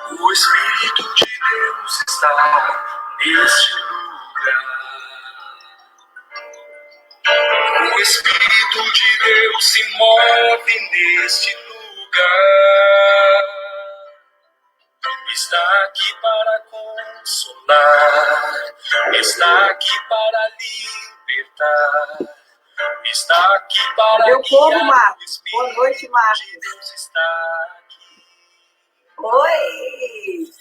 O Espírito de Deus está neste lugar. O Espírito de Deus se move neste lugar. Está aqui para consolar, está aqui para libertar, está aqui para Meu povo, Marcos. Espírito Boa noite, Marcos. de Deus está aqui. Oi!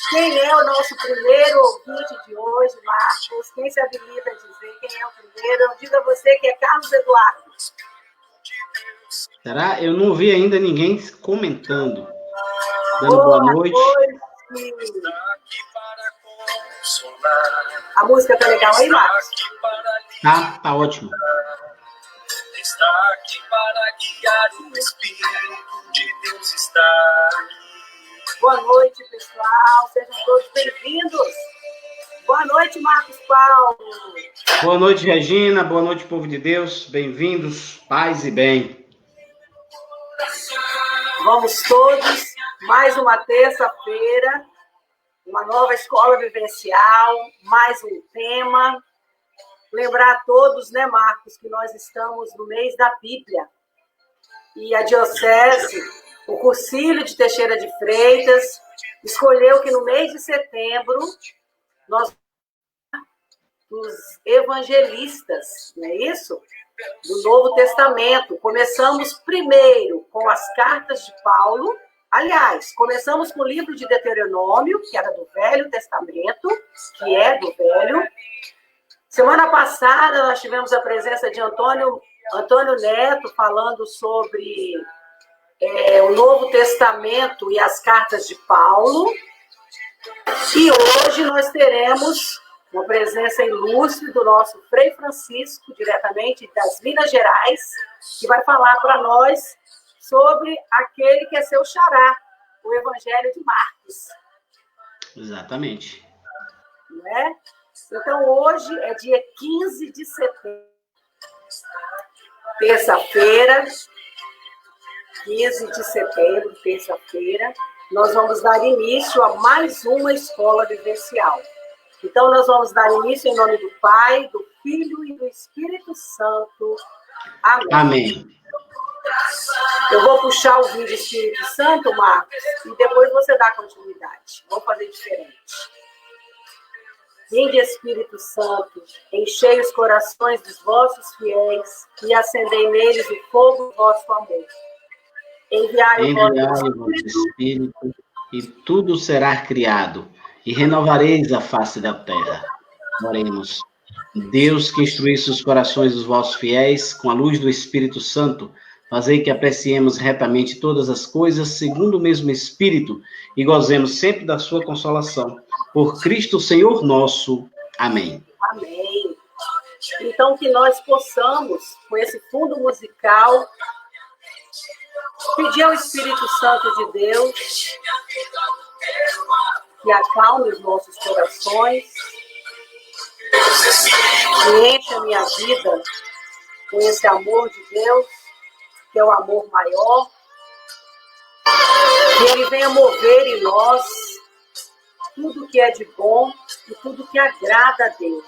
Quem é o nosso primeiro ouvinte de hoje, Marcos? Quem se habilita a dizer quem é o primeiro? Eu digo a você que é Carlos Eduardo. Será? Eu não vi ainda ninguém comentando. Dando boa noite. A música tá legal aí, Marcos? Tá ótimo. Está aqui para guiar, o Espírito de Deus está aqui. Boa noite, pessoal. Sejam todos bem-vindos. Boa noite, Marcos Paulo. Boa noite, Regina. Boa noite, povo de Deus. Bem-vindos, paz e bem. Vamos todos, mais uma terça-feira, uma nova escola vivencial, mais um tema. Lembrar a todos, né, Marcos, que nós estamos no mês da Bíblia. E a Diocese, o Cursilho de Teixeira de Freitas, escolheu que no mês de setembro, nós dos evangelistas, não é isso? Do Novo Testamento. Começamos primeiro com as cartas de Paulo. Aliás, começamos com o livro de Deuteronômio, que era do Velho Testamento, que é do Velho. Semana passada, nós tivemos a presença de Antônio Neto falando sobre o Novo Testamento e as cartas de Paulo. E hoje nós teremos uma presença ilustre do nosso Frei Francisco, diretamente das Minas Gerais, que vai falar para nós sobre aquele que é seu xará, o Evangelho de Marcos. Exatamente. Não é? Então, hoje é dia 15 de setembro, terça-feira, 15 de setembro, terça-feira, nós vamos dar início a mais uma escola vivencial. Então, nós vamos dar início em nome do Pai, do Filho e do Espírito Santo. Amém. Amém. Eu vou puxar o vídeo Espírito Santo, Marcos, e depois você dá continuidade. Vamos fazer diferente. Vinde, Espírito Santo, enchei os corações dos vossos fiéis e acendei neles o fogo do vosso amor. Enviai o vosso Espírito e tudo será criado, e renovareis a face da terra. Oremos. Deus, que instruísse os corações dos vossos fiéis com a luz do Espírito Santo, fazei que apreciemos retamente todas as coisas segundo o mesmo Espírito e gozemos sempre da sua consolação. Por Cristo Senhor nosso. Amém. Amém. Então, que nós possamos, com esse fundo musical, pedir ao Espírito Santo de Deus que acalme os nossos corações, que enche a minha vida com esse amor de Deus, que é o amor maior, que Ele venha mover em nós tudo que é de bom e tudo que agrada a Deus.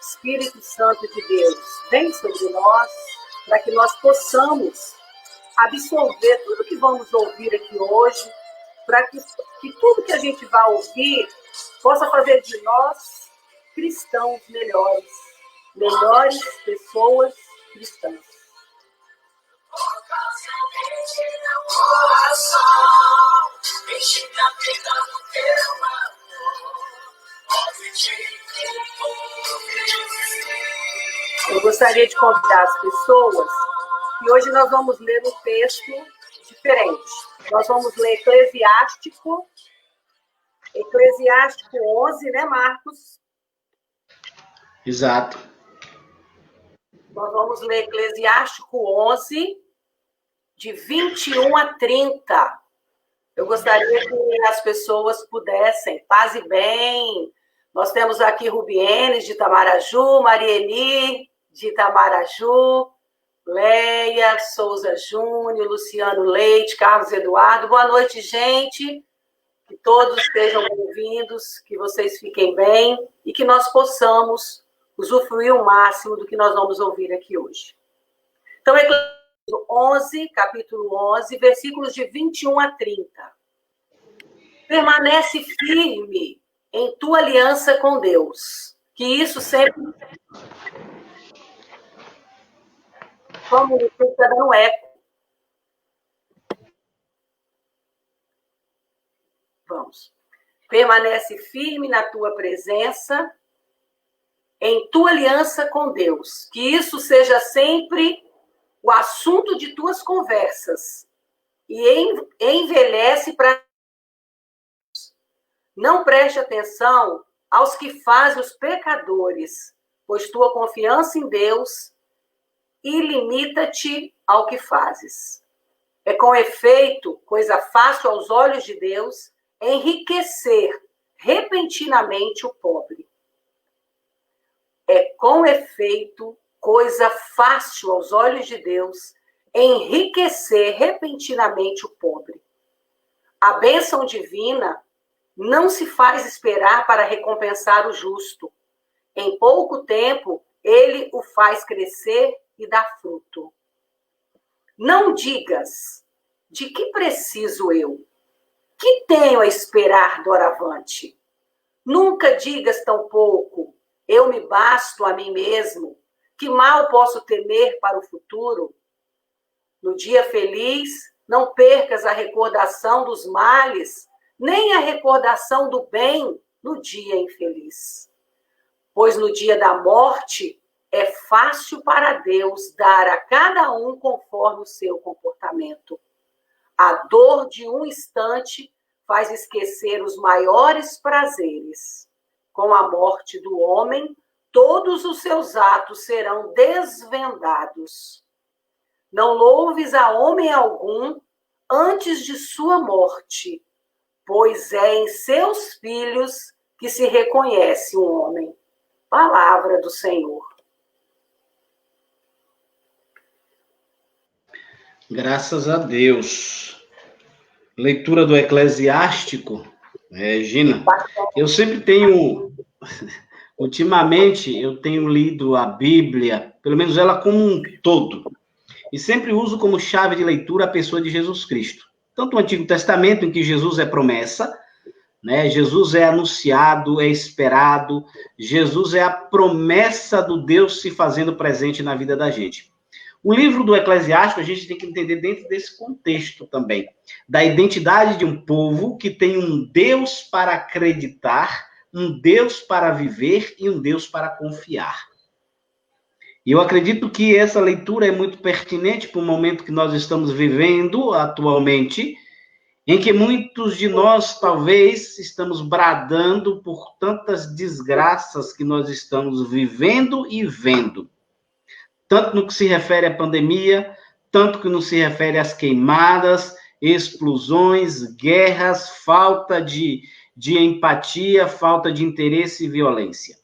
Espírito Santo de Deus, vem sobre nós para que nós possamos absorver tudo que vamos ouvir aqui hoje, para que tudo que a gente vai ouvir possa fazer de nós cristãos melhores pessoas cristãs. Eu gostaria de convidar as pessoas que hoje nós vamos ler um texto diferente. Nós vamos ler Eclesiástico 11, né, Marcos? Exato. Nós vamos ler Eclesiástico 11, de 21 a 30. Eu gostaria que as pessoas pudessem, paz e bem. Nós temos aqui Rubienes, de Itamaraju, Marieli, de Itamaraju, Leia, Souza Júnior, Luciano Leite, Carlos Eduardo. Boa noite, gente. Que todos sejam bem-vindos, que vocês fiquem bem e que nós possamos usufruir o máximo do que nós vamos ouvir aqui hoje. Então, Eclesiastes 11, capítulo 11, versículos de 21 a 30. Permanece firme em tua aliança com Deus, que isso sempre... Como está dando eco. Vamos. Permanece firme na tua presença, em tua aliança com Deus. Que isso seja sempre o assunto de tuas conversas. E envelhece para... Não preste atenção aos que fazem os pecadores, pois tua confiança em Deus e limita-te ao que fazes. É com efeito, coisa fácil aos olhos de Deus, enriquecer repentinamente o pobre. É com efeito, coisa fácil aos olhos de Deus, enriquecer repentinamente o pobre. A bênção divina não se faz esperar para recompensar o justo. Em pouco tempo, ele o faz crescer e dar fruto. Não digas, de que preciso eu? Que tenho a esperar doravante? Nunca digas tampouco, eu me basto a mim mesmo, que mal posso temer para o futuro? No dia feliz, não percas a recordação dos males, nem a recordação do bem no dia infeliz. Pois no dia da morte, é fácil para Deus dar a cada um conforme o seu comportamento. A dor de um instante faz esquecer os maiores prazeres. Com a morte do homem, todos os seus atos serão desvendados. Não louves a homem algum antes de sua morte, pois é em seus filhos que se reconhece um homem. Palavra do Senhor. Graças a Deus. Leitura do Eclesiástico, Gina. Eu sempre tenho, ultimamente, eu tenho lido a Bíblia, pelo menos ela como um todo, e sempre uso como chave de leitura a pessoa de Jesus Cristo. Tanto o Antigo Testamento, em que Jesus é promessa, né? Jesus é anunciado, é esperado, Jesus é a promessa do Deus se fazendo presente na vida da gente. O livro do Eclesiástico, a gente tem que entender dentro desse contexto também, da identidade de um povo que tem um Deus para acreditar, um Deus para viver e um Deus para confiar. E eu acredito que essa leitura é muito pertinente para o momento que nós estamos vivendo atualmente, em que muitos de nós, talvez, estamos bradando por tantas desgraças que nós estamos vivendo e vendo. Tanto no que se refere à pandemia, tanto que no se refere às queimadas, explosões, guerras, falta de empatia, falta de interesse e violência.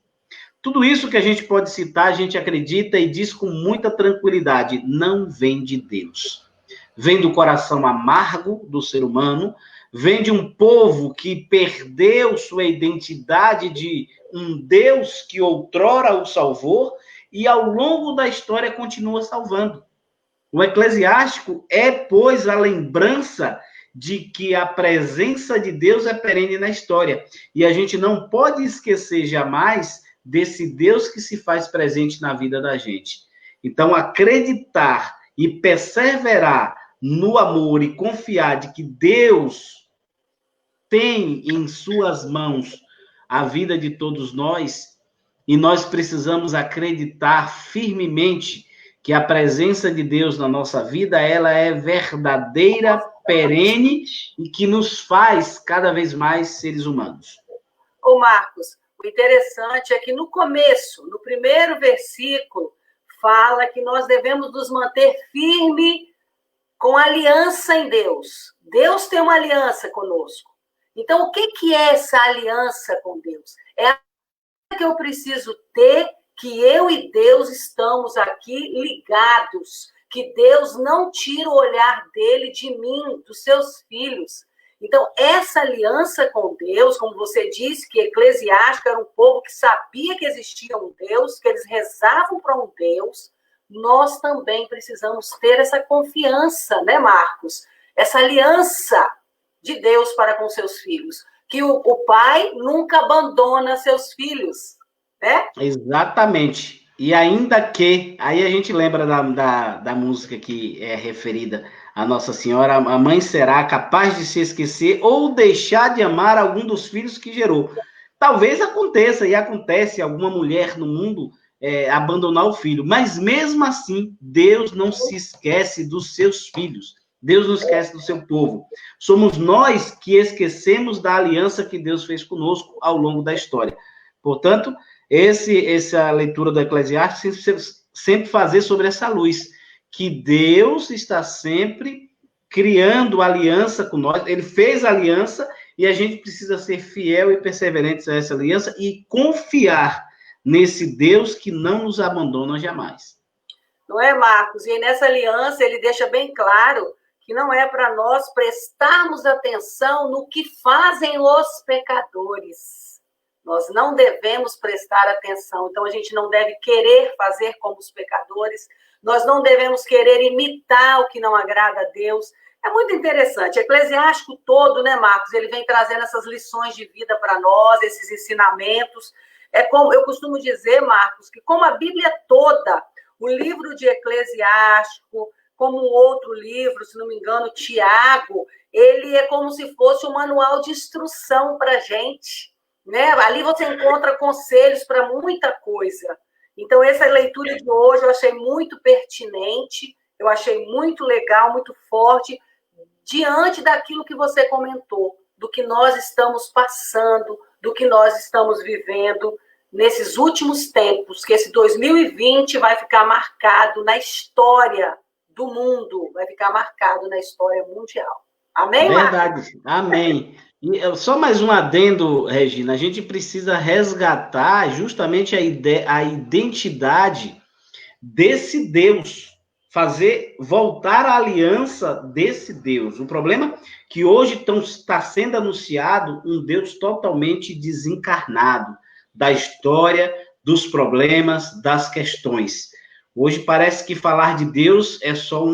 Tudo isso que a gente pode citar, a gente acredita e diz com muita tranquilidade, não vem de Deus. Vem do coração amargo do ser humano, vem de um povo que perdeu sua identidade de um Deus que outrora o salvou e ao longo da história continua salvando. O Eclesiástico é, pois, a lembrança de que a presença de Deus é perene na história. E a gente não pode esquecer jamais desse Deus que se faz presente na vida da gente. Então, acreditar e perseverar no amor e confiar de que Deus tem em suas mãos a vida de todos nós, e nós precisamos acreditar firmemente que a presença de Deus na nossa vida, ela é verdadeira, perene e que nos faz cada vez mais seres humanos. Ô Marcos, o interessante é que no começo, no primeiro versículo, fala que nós devemos nos manter firme com aliança em Deus. Deus tem uma aliança conosco. Então, o que é essa aliança com Deus? É a que eu preciso ter, que eu e Deus estamos aqui ligados, que Deus não tira o olhar dele de mim, dos seus filhos. Então, essa aliança com Deus, como você disse, que Eclesiástico era um povo que sabia que existia um Deus, que eles rezavam para um Deus, nós também precisamos ter essa confiança, né, Marcos? Essa aliança de Deus para com seus filhos. Que o pai nunca abandona seus filhos, né? Exatamente. E ainda que, aí a gente lembra da música que é referida a Nossa Senhora, a mãe será capaz de se esquecer ou deixar de amar algum dos filhos que gerou. Talvez aconteça, e acontece, alguma mulher no mundo abandonar o filho, mas mesmo assim, Deus não se esquece dos seus filhos. Deus não esquece do seu povo. Somos nós que esquecemos da aliança que Deus fez conosco ao longo da história. Portanto, essa leitura do Eclesiastes sempre fazer sobre essa luz, que Deus está sempre criando aliança com nós. Ele fez aliança e a gente precisa ser fiel e perseverante a essa aliança e confiar nesse Deus que não nos abandona jamais. Não é, Marcos? E nessa aliança ele deixa bem claro que não é para nós prestarmos atenção no que fazem os pecadores. Nós não devemos prestar atenção. Então, a gente não deve querer fazer como os pecadores. Nós não devemos querer imitar o que não agrada a Deus. É muito interessante. Eclesiástico todo, né, Marcos? Ele vem trazendo essas lições de vida para nós, esses ensinamentos. É como eu costumo dizer, Marcos, que como a Bíblia toda, o livro de Eclesiástico, como outro livro, se não me engano, Tiago, ele é como se fosse um manual de instrução para a gente, né? Ali você encontra conselhos para muita coisa. Então, essa leitura de hoje eu achei muito pertinente, eu achei muito legal, muito forte, diante daquilo que você comentou, do que nós estamos passando, do que nós estamos vivendo nesses últimos tempos, que esse 2020 vai ficar marcado na história do mundo, vai ficar marcado na história mundial. Amém, Verdade, Marcos? amém. E só mais um adendo, Regina, a gente precisa resgatar justamente a identidade desse Deus, fazer voltar a aliança desse Deus. O problema é que hoje está sendo anunciado um Deus totalmente desencarnado da história, dos problemas, das questões. Hoje parece que falar de Deus é só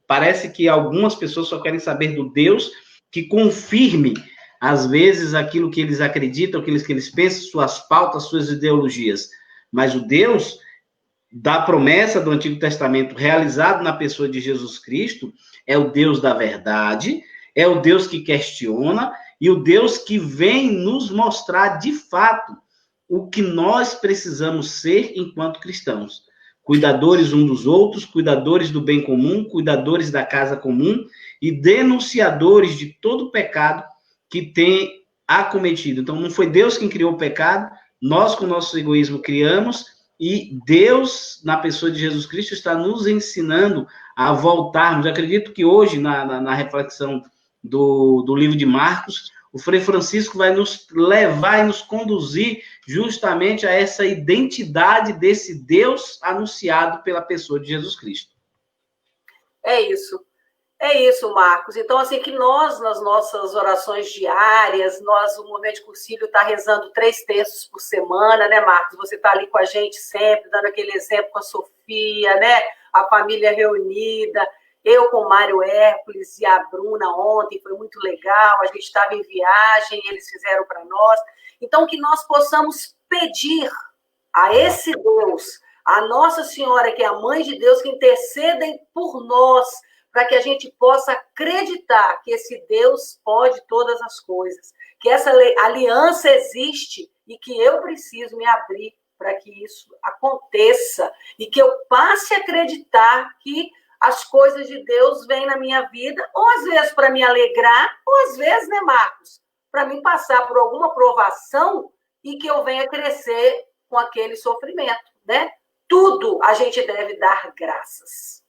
parece que algumas pessoas só querem saber do Deus que confirme, às vezes, aquilo que eles acreditam, aquilo que eles pensam, suas pautas, suas ideologias. Mas o Deus da promessa do Antigo Testamento, realizado na pessoa de Jesus Cristo, é o Deus da verdade, é o Deus que questiona e o Deus que vem nos mostrar, de fato, o que nós precisamos ser enquanto cristãos. Cuidadores uns dos outros, cuidadores do bem comum, cuidadores da casa comum e denunciadores de todo pecado que tem acometido. Então, não foi Deus quem criou o pecado, nós, com o nosso egoísmo, criamos, e Deus, na pessoa de Jesus Cristo, está nos ensinando a voltarmos. Eu acredito que hoje, na reflexão do livro de Marcos, o Frei Francisco vai nos levar e nos conduzir justamente a essa identidade desse Deus anunciado pela pessoa de Jesus Cristo. É isso, Marcos. Então, assim, que nós, nas nossas orações diárias, o Movimento Cursílio está rezando 3 terços por semana, né, Marcos? Você está ali com a gente sempre, dando aquele exemplo com a Sofia, né? A família reunida. Eu com o Mário Hércules e a Bruna ontem, foi muito legal. A gente estava em viagem, eles fizeram para nós. Então, que nós possamos pedir a esse Deus, a Nossa Senhora, que é a Mãe de Deus, que intercedem por nós, para que a gente possa acreditar que esse Deus pode todas as coisas, que essa aliança existe e que eu preciso me abrir para que isso aconteça e que eu passe a acreditar que as coisas de Deus vêm na minha vida, ou às vezes para me alegrar, ou às vezes, né, Marcos, para mim passar por alguma provação e que eu venha crescer com aquele sofrimento, né? Tudo a gente deve dar graças.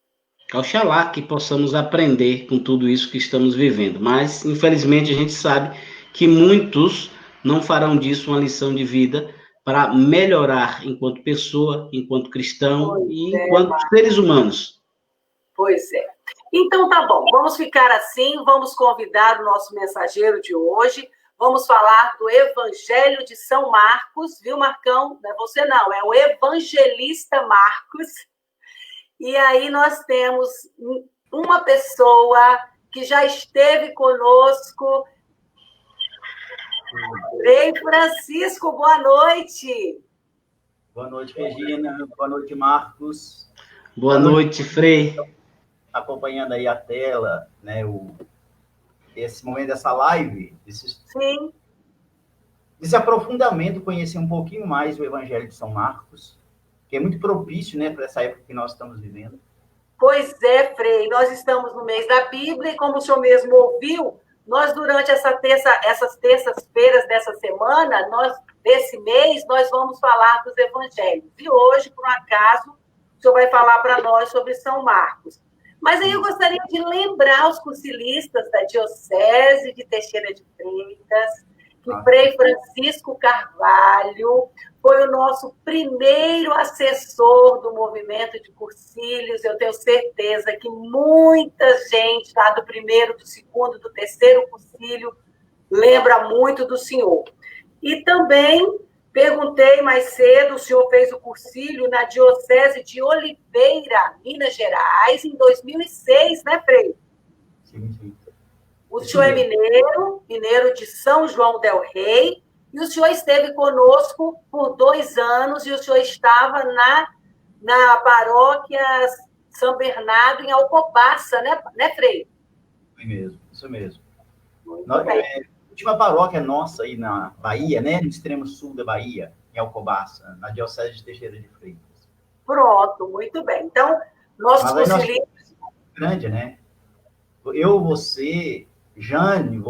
Oxalá que possamos aprender com tudo isso que estamos vivendo, mas infelizmente a gente sabe que muitos não farão disso uma lição de vida para melhorar enquanto pessoa, enquanto cristão e enquanto seres humanos. Pois é. Então tá bom, vamos ficar assim, vamos convidar o nosso mensageiro de hoje, vamos falar do Evangelho de São Marcos, viu, Marcão? Não é você não, é o evangelista Marcos. E aí nós temos uma pessoa que já esteve conosco. Frei Francisco, boa noite. Boa noite, Regina. Boa noite, Marcos. Boa noite, Frei. Acompanhando aí a tela, né, esse momento dessa live, Sim. Esse aprofundamento, conhecer um pouquinho mais o Evangelho de São Marcos, que é muito propício, né, para essa época que nós estamos vivendo. Pois é, Frei, nós estamos no mês da Bíblia e como o senhor mesmo ouviu, nós durante essas terças-feiras dessa semana, desse mês, nós vamos falar dos evangelhos. E hoje, por um acaso, o senhor vai falar para nós sobre São Marcos. Mas aí eu gostaria de lembrar os cursilistas da Diocese de Teixeira de Freitas, que Frei Francisco Carvalho foi o nosso primeiro assessor do movimento de cursílios. Eu tenho certeza que muita gente lá do primeiro, do segundo, do terceiro cursílio lembra muito do senhor. E também perguntei mais cedo, o senhor fez o cursílio na Diocese de Oliveira, Minas Gerais, em 2006, né, Frei? Sim, sim. O senhor é mineiro de São João del Rei, e o senhor esteve conosco por 2 anos, e o senhor estava na paróquia São Bernardo, em Alcobaça, né, Frei? Isso mesmo. Muito bem. A última paróquia nossa aí na Bahia, né, no extremo sul da Bahia, em Alcobaça, na Diocese de Teixeira de Freitas. Pronto, muito bem. Então, nossos cursilistas... Grande, né? Eu, você, Jane,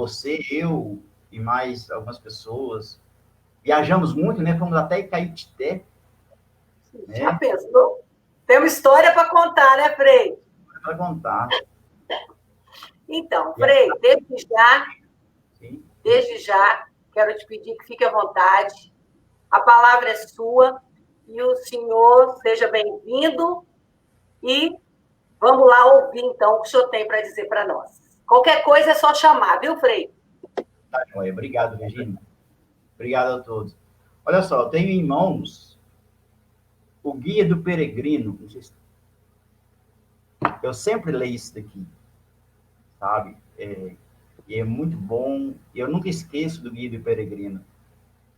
eu e mais algumas pessoas. Viajamos muito, né? Fomos até Itaitité. Já pensou? Tem uma história para contar, né, Frei? Para contar. Então, Frei, desde já, quero te pedir que fique à vontade. A palavra é sua e o senhor seja bem-vindo e vamos lá ouvir, então, o que o senhor tem para dizer para nós. Qualquer coisa é só chamar, viu, Frei? Tá, joia. Obrigado, Regina. Obrigado a todos. Olha só, eu tenho em mãos o Guia do Peregrino. Eu sempre leio isso daqui, sabe? E é muito bom. Eu nunca esqueço do Guia do Peregrino.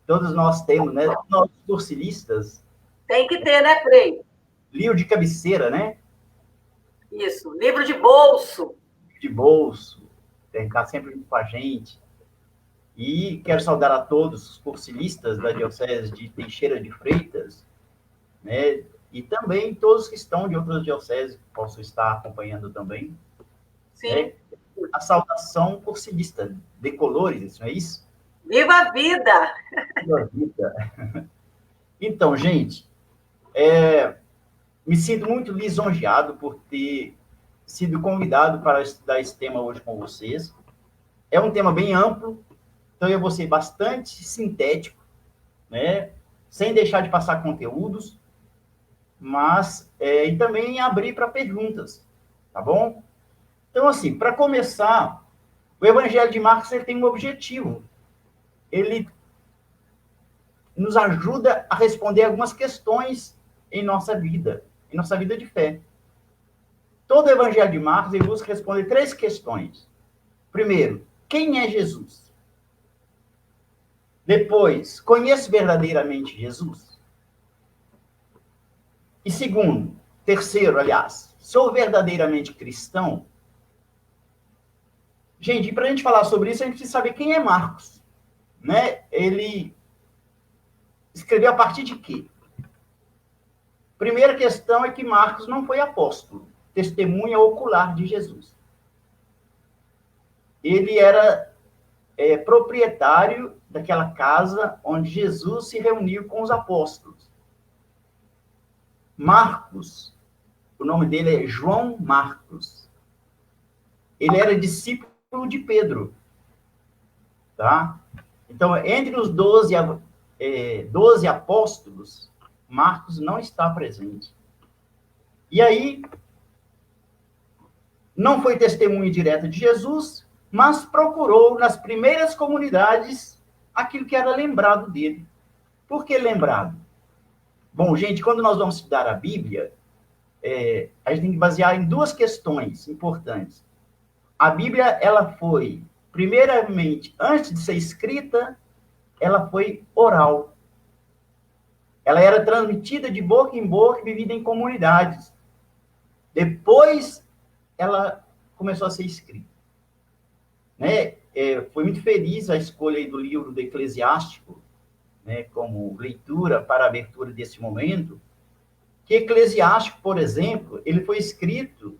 Todos nós temos, né? Nós, cursilistas... Tem que ter, né, Frei? Livro de cabeceira, né? Isso, livro de bolso. De bolso. Tem que estar sempre com a gente. E quero saudar a todos os cursilistas da Diocese de Teixeira de Freitas, né? E também todos que estão de outras dioceses, que possam estar acompanhando também. Sim. Né? A saudação cursilista, de colores, não é isso? Viva a vida! Viva a vida! Então, gente, me sinto muito lisonjeado por ter sido convidado para estudar esse tema hoje com vocês. É um tema bem amplo, então eu vou ser bastante sintético, né? Sem deixar de passar conteúdos, mas e também abrir para perguntas, tá bom? Então, assim, para começar, o Evangelho de Marcos ele tem um objetivo. Ele nos ajuda a responder algumas questões em nossa vida de fé. Todo o Evangelho de Marcos ele busca responder 3 questões. Primeiro, quem é Jesus? Depois, conheço verdadeiramente Jesus? E terceiro, aliás, sou verdadeiramente cristão? Gente, para a gente falar sobre isso, a gente precisa saber quem é Marcos, né? Ele escreveu a partir de quê? Primeira questão é que Marcos não foi apóstolo, testemunha ocular de Jesus. Ele era proprietário daquela casa onde Jesus se reuniu com os apóstolos. Marcos, o nome dele é João Marcos. Ele era discípulo de Pedro. Tá? Então, entre os 12 apóstolos, Marcos não está presente. E aí, não foi testemunha direta de Jesus, mas procurou nas primeiras comunidades aquilo que era lembrado dele. Por que lembrado? Bom, gente, quando nós vamos estudar a Bíblia, a gente tem que basear em duas questões importantes. A Bíblia, ela foi, primeiramente, antes de ser escrita, ela foi oral. Ela era transmitida de boca em boca e vivida em comunidades. Depois, ela começou a ser escrita. Né? Foi muito feliz a escolha aí do livro do Eclesiástico, né, como leitura para a abertura desse momento, que Eclesiástico, por exemplo, ele foi escrito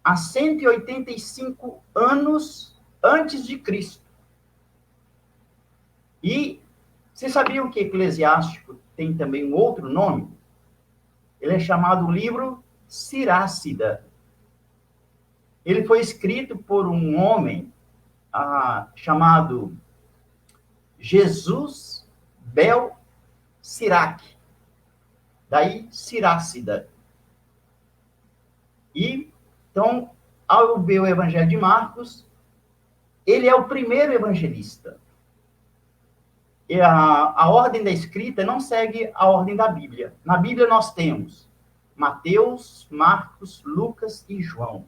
há 185 anos antes de Cristo. E vocês sabiam que Eclesiástico tem também um outro nome? Ele é chamado livro Sirácida. Ele foi escrito por um homem chamado Jesus Bel Sirac. Daí, Sirácida. E, então, ao ver o Evangelho de Marcos, ele é o primeiro evangelista. E a ordem da escrita não segue a ordem da Bíblia. Na Bíblia nós temos Mateus, Marcos, Lucas e João.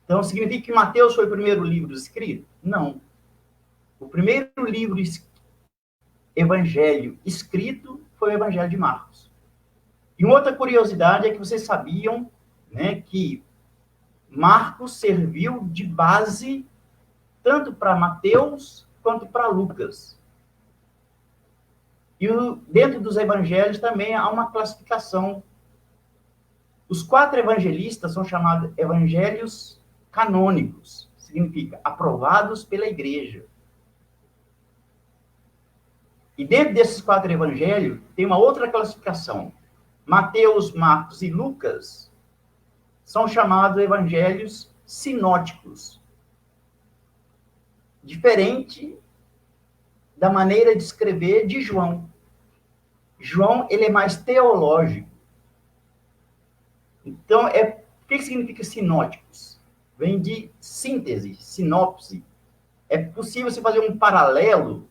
Então, significa que Mateus foi o primeiro livro escrito? Não. O primeiro livro evangelho escrito foi o Evangelho de Marcos. E uma outra curiosidade é que vocês sabiam, né, que Marcos serviu de base tanto para Mateus quanto para Lucas. E dentro dos evangelhos também há uma classificação. Os 4 evangelistas são chamados evangelhos canônicos, significa aprovados pela igreja. E dentro desses 4 evangelhos tem uma outra classificação. Mateus, Marcos e Lucas são chamados evangelhos sinóticos. Diferente da maneira de escrever de João. João, ele é mais teológico. Então, o que significa sinóticos? Vem de síntese, sinopse. É possível você fazer um paralelo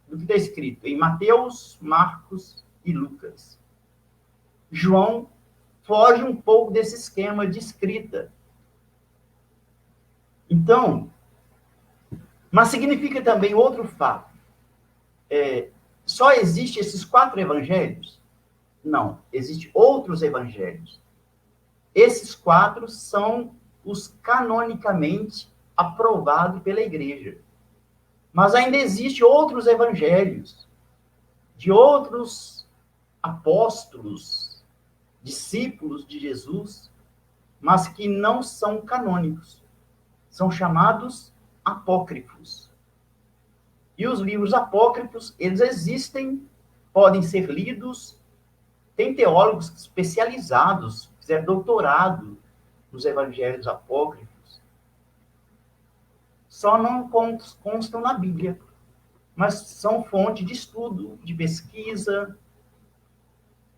do que está escrito em Mateus, Marcos e Lucas. João foge um pouco desse esquema de escrita. Então, mas significa também outro fato. Só existem esses 4 evangelhos? Não, existem outros evangelhos. Esses 4 são os canonicamente aprovados pela igreja. Mas ainda existem outros evangelhos, de outros apóstolos, discípulos de Jesus, mas que não são canônicos. São chamados apócrifos. E os livros apócrifos, eles existem, podem ser lidos. Tem teólogos especializados, fizeram doutorado nos evangelhos apócrifos. Só não constam na Bíblia, mas são fonte de estudo, de pesquisa,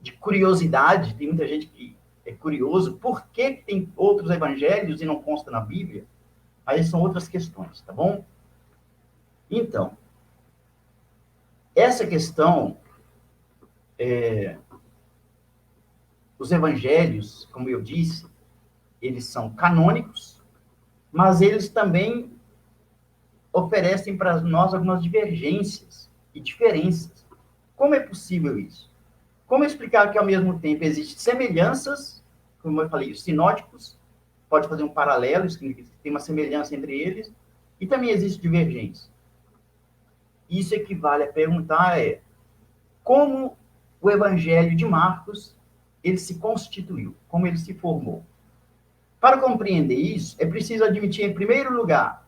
de curiosidade. Tem muita gente que é curioso por que tem outros evangelhos e não consta na Bíblia. Aí são outras questões, tá bom? Então, essa questão, os evangelhos, como eu disse, eles são canônicos, mas eles também oferecem para nós algumas divergências e diferenças. Como é possível isso? Como explicar que, ao mesmo tempo, existem semelhanças, como eu falei, os sinóticos, pode fazer um paralelo, isso significa que tem uma semelhança entre eles, e também existe divergência. Isso equivale a perguntar como o Evangelho de Marcos ele se constituiu, como ele se formou. Para compreender isso, é preciso admitir, em primeiro lugar,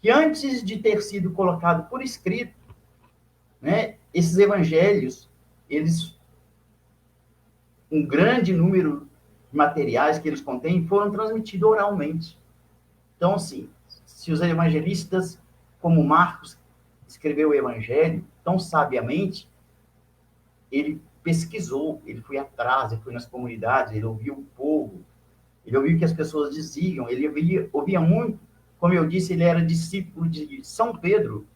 que antes de ter sido colocado por escrito, né, esses evangelhos, um grande número de materiais que eles contêm foram transmitidos oralmente. Então, assim, se os evangelistas, como Marcos, escreveu o evangelho tão sabiamente, ele pesquisou, ele foi atrás, ele foi nas comunidades, ele ouviu o povo, Ele ouvia o que as pessoas diziam, ele ouvia muito. Como eu disse, ele era discípulo de São Pedro.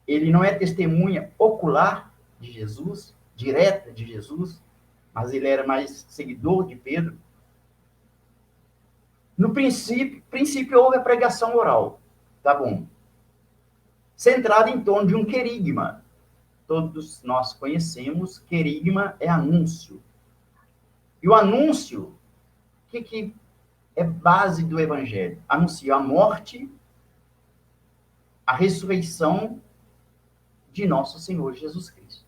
Ele não é testemunha ocular de Jesus, direta de Jesus, mas ele era mais seguidor de Pedro. No princípio houve a pregação oral, tá bom? Centrada em torno de um querigma. Todos nós conhecemos, querigma é anúncio. E o anúncio, o que é base do evangelho? Anuncia a morte, a ressurreição de nosso Senhor Jesus Cristo.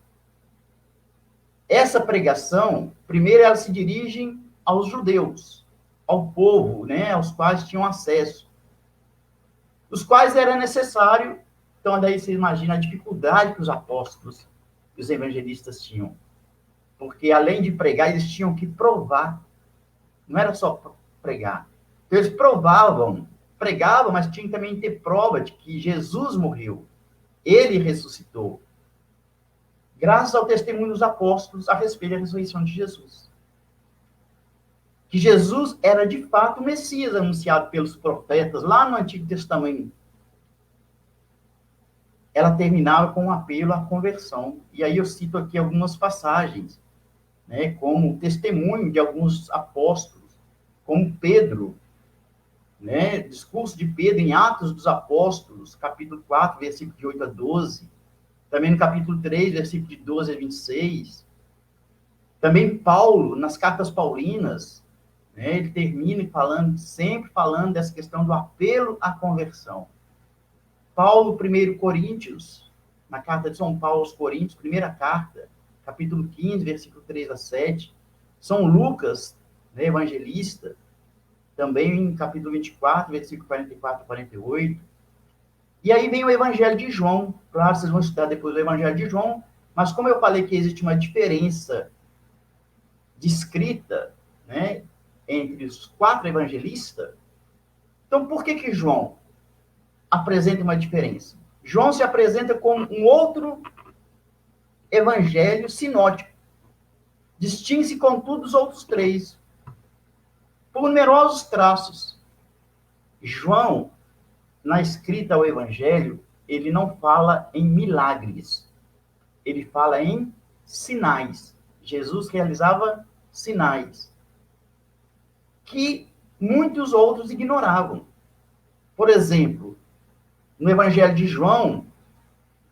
Essa pregação, primeiro ela se dirige aos judeus, ao povo, né, aos quais tinham acesso, os quais era necessário. Então, daí você imagina a dificuldade que os apóstolos e os evangelistas tinham. Porque, além de pregar, eles tinham que provar. Não era só pregar. Então, eles pregavam, mas tinham também que ter prova de que Jesus morreu. Ele ressuscitou. Graças ao testemunho dos apóstolos a respeito da ressurreição de Jesus. Que Jesus era, de fato, o Messias anunciado pelos profetas lá no Antigo Testamento. Ela terminava com um apelo à conversão. E aí eu cito aqui algumas passagens, né, como testemunho de alguns apóstolos, como Pedro, né, discurso de Pedro em Atos dos Apóstolos, capítulo 4, versículo de 8 a 12, também no capítulo 3, versículo de 12 a 26, também Paulo, nas cartas paulinas, né, ele termina sempre falando dessa questão do apelo à conversão. Paulo, 1 Coríntios, na carta de São Paulo aos Coríntios, primeira carta, capítulo 15, versículo 3 a 7. São Lucas, né, evangelista, também em capítulo 24, versículo 44 a 48. E aí vem o Evangelho de João. Claro, vocês vão estudar depois o Evangelho de João, mas como eu falei que existe uma diferença de escrita, né, entre os 4 evangelistas, então por que João apresenta uma diferença? João se apresenta como um outro evangelho sinótico. Distingue-se, contudo, dos outros 3 por numerosos traços. João, na escrita ao evangelho, ele não fala em milagres. Ele fala em sinais. Jesus realizava sinais que muitos outros ignoravam. Por exemplo, no Evangelho de João,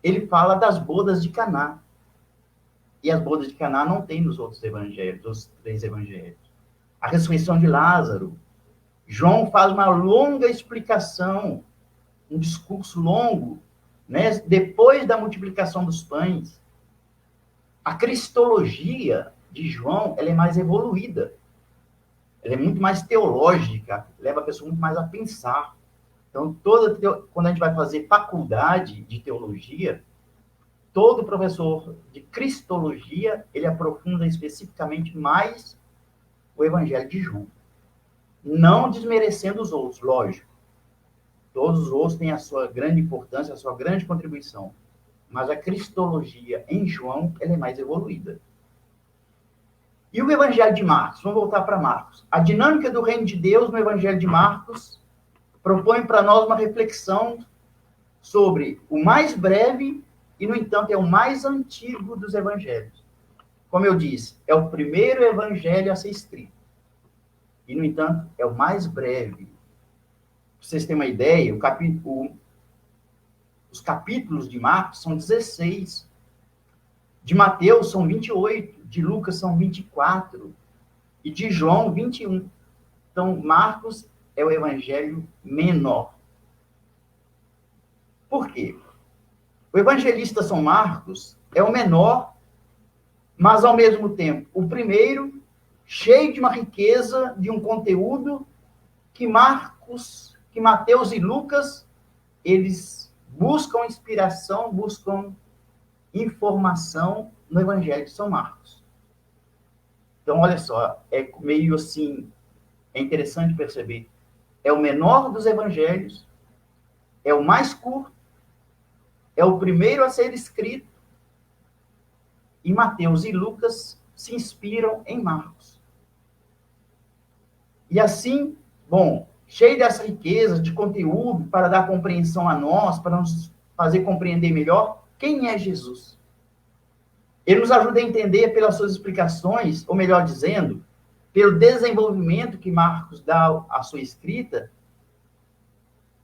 ele fala das bodas de Caná. E as bodas de Caná não tem nos outros evangelhos, dos 3 evangelhos. A ressurreição de Lázaro. João faz uma longa explicação, um discurso longo, né, depois da multiplicação dos pães. A cristologia de João, ela é mais evoluída. Ela é muito mais teológica, leva a pessoa muito mais a pensar. Então, quando a gente vai fazer faculdade de teologia, todo professor de cristologia, ele aprofunda especificamente mais o Evangelho de João. Não desmerecendo os outros, lógico. Todos os outros têm a sua grande importância, a sua grande contribuição. Mas a cristologia em João, ela é mais evoluída. E o Evangelho de Marcos? Vamos voltar para Marcos. A dinâmica do reino de Deus no Evangelho de Marcos propõe para nós uma reflexão sobre o mais breve e, no entanto, é o mais antigo dos evangelhos. Como eu disse, é o primeiro evangelho a ser escrito. E, no entanto, é o mais breve. Para vocês terem uma ideia, os capítulos de Marcos são 16. De Mateus são 28. De Lucas são 24. E de João, 21. Então, Marcos é o evangelho menor. Por quê? O evangelista São Marcos é o menor, mas, ao mesmo tempo, o primeiro, cheio de uma riqueza, de um conteúdo que Mateus e Lucas, eles buscam inspiração, buscam informação no evangelho de São Marcos. Então, olha só, é meio assim, é interessante perceber. É o menor dos evangelhos, é o mais curto, é o primeiro a ser escrito, e Mateus e Lucas se inspiram em Marcos. E assim, bom, cheio dessa riqueza de conteúdo para dar compreensão a nós, para nos fazer compreender melhor quem é Jesus. Ele nos ajuda a entender pelas suas explicações, ou melhor dizendo, pelo desenvolvimento que Marcos dá à sua escrita,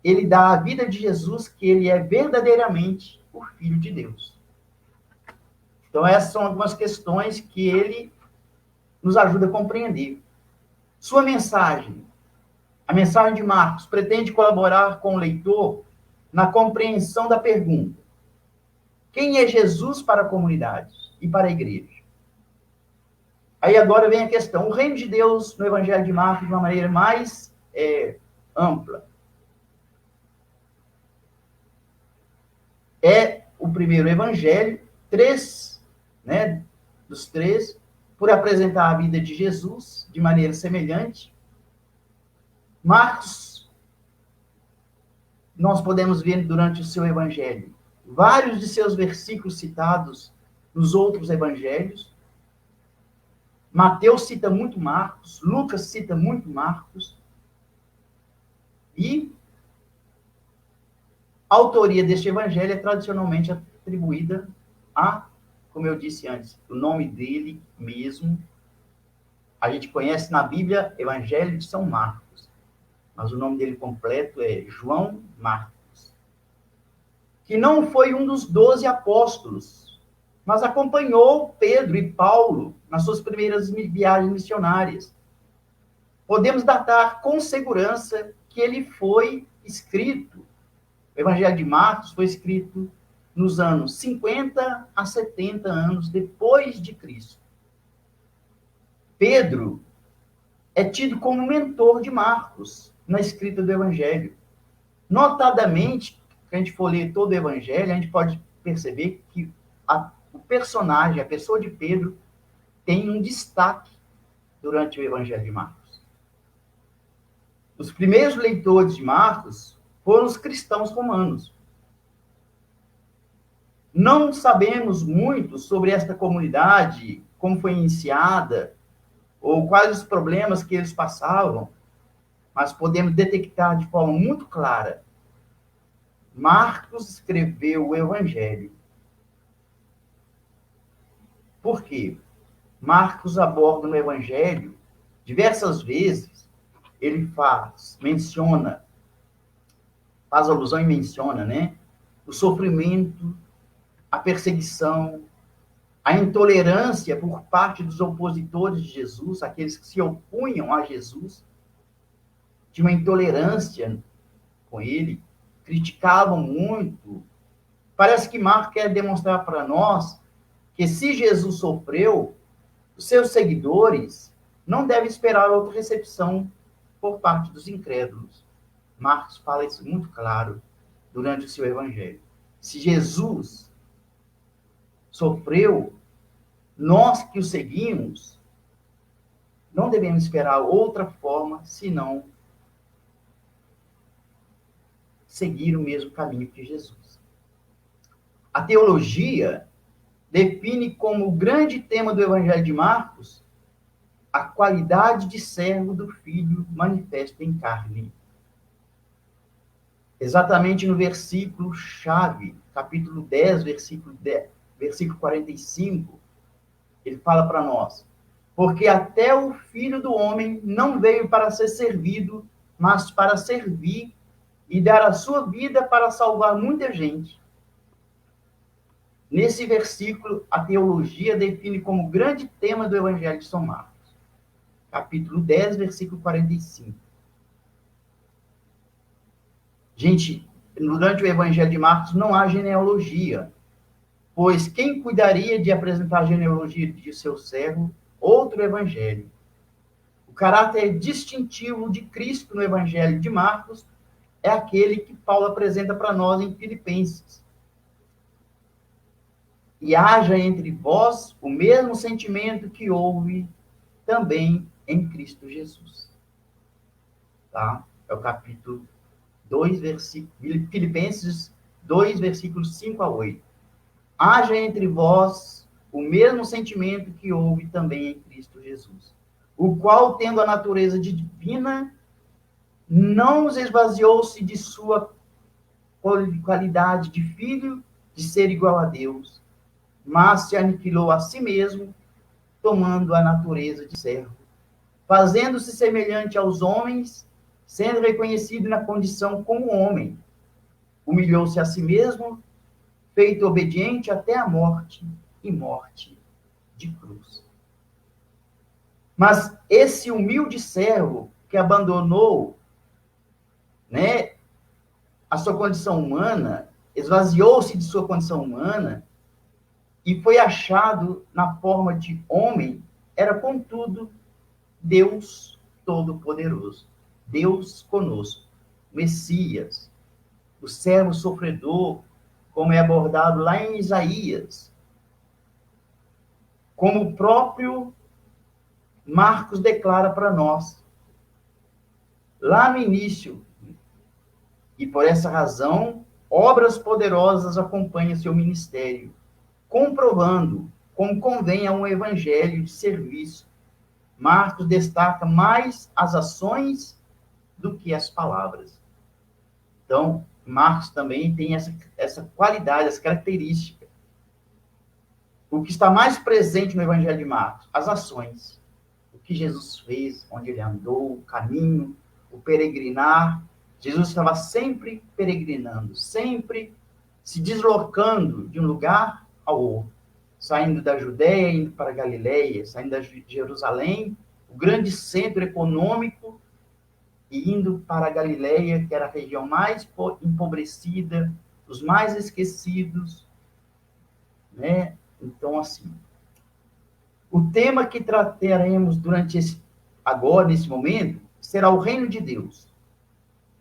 ele dá a vida de Jesus, que ele é verdadeiramente o Filho de Deus. Então, essas são algumas questões que ele nos ajuda a compreender. Sua mensagem, a mensagem de Marcos, pretende colaborar com o leitor na compreensão da pergunta: quem é Jesus para a comunidade e para a igreja? Aí agora vem a questão, o reino de Deus no Evangelho de Marcos de uma maneira mais ampla. É o primeiro evangelho, dos três, por apresentar a vida de Jesus de maneira semelhante. Marcos, nós podemos ver durante o seu evangelho, vários de seus versículos citados nos outros evangelhos. Mateus cita muito Marcos, Lucas cita muito Marcos, e a autoria deste evangelho é tradicionalmente atribuída a, como eu disse antes, o nome dele mesmo. A gente conhece na Bíblia Evangelho de São Marcos, mas o nome dele completo é João Marcos, que não foi um dos 12 apóstolos, mas acompanhou Pedro e Paulo nas suas primeiras viagens missionárias. Podemos datar com segurança que ele foi escrito, o Evangelho de Marcos foi escrito nos anos 50 a 70 anos depois de Cristo. Pedro é tido como mentor de Marcos na escrita do Evangelho. Notadamente, se a gente for ler todo o Evangelho, a gente pode perceber que o personagem, a pessoa de Pedro, tem um destaque durante o Evangelho de Marcos. Os primeiros leitores de Marcos foram os cristãos romanos. Não sabemos muito sobre esta comunidade, como foi iniciada, ou quais os problemas que eles passavam, mas podemos detectar de forma muito clara: Marcos escreveu o Evangelho. Por quê? Marcos aborda no Evangelho, diversas vezes, ele faz alusão e menciona, o sofrimento, a perseguição, a intolerância por parte dos opositores de Jesus, aqueles que se opunham a Jesus, tinha uma intolerância com ele, criticavam muito. Parece que Marcos quer demonstrar para nós que se Jesus sofreu, os seus seguidores não devem esperar outra recepção por parte dos incrédulos. Marcos fala isso muito claro durante o seu evangelho. Se Jesus sofreu, nós que o seguimos, não devemos esperar outra forma senão seguir o mesmo caminho que Jesus. A teologia define como o grande tema do Evangelho de Marcos a qualidade de servo do Filho manifesta em carne. Exatamente no versículo-chave, capítulo 10, versículo 45, ele fala para nós: porque até o Filho do Homem não veio para ser servido, mas para servir e dar a sua vida para salvar muita gente. Nesse versículo, a teologia define como grande tema do Evangelho de São Marcos. Capítulo 10, versículo 45. Gente, durante o Evangelho de Marcos não há genealogia, pois quem cuidaria de apresentar a genealogia de seu servo? Outro evangelho. O caráter distintivo de Cristo no Evangelho de Marcos é aquele que Paulo apresenta para nós em Filipenses. E haja entre vós o mesmo sentimento que houve também em Cristo Jesus. Tá? É o capítulo 2, Filipenses 2, versículos 5 a 8. Haja entre vós o mesmo sentimento que houve também em Cristo Jesus. o qual, tendo a natureza divina, não esvaziou-se de sua qualidade de filho, de ser igual a Deus, mas se aniquilou a si mesmo, tomando a natureza de servo, fazendo-se semelhante aos homens, sendo reconhecido na condição como homem. Humilhou-se a si mesmo, feito obediente até a morte, e morte de cruz. Mas esse humilde servo que abandonou, né, a sua condição humana, esvaziou-se de sua condição humana e foi achado na forma de homem, era, contudo, Deus Todo-Poderoso, Deus conosco, Messias, o servo sofredor, como é abordado lá em Isaías, como o próprio Marcos declara para nós, lá no início. E por essa razão, obras poderosas acompanham seu ministério, comprovando como convém a um evangelho de serviço. Marcos destaca mais as ações do que as palavras. Então, Marcos também tem essa qualidade, essa característica. O que está mais presente no evangelho de Marcos? As ações. O que Jesus fez, onde ele andou, o caminho, o peregrinar. Jesus estava sempre peregrinando, sempre se deslocando de um lugar ao outro, saindo da Judéia, indo para a Galileia, saindo de Jerusalém, o grande centro econômico, e indo para a Galileia, que era a região mais empobrecida, os mais esquecidos, né? Então, assim, o tema que trataremos agora, nesse momento, será o reino de Deus,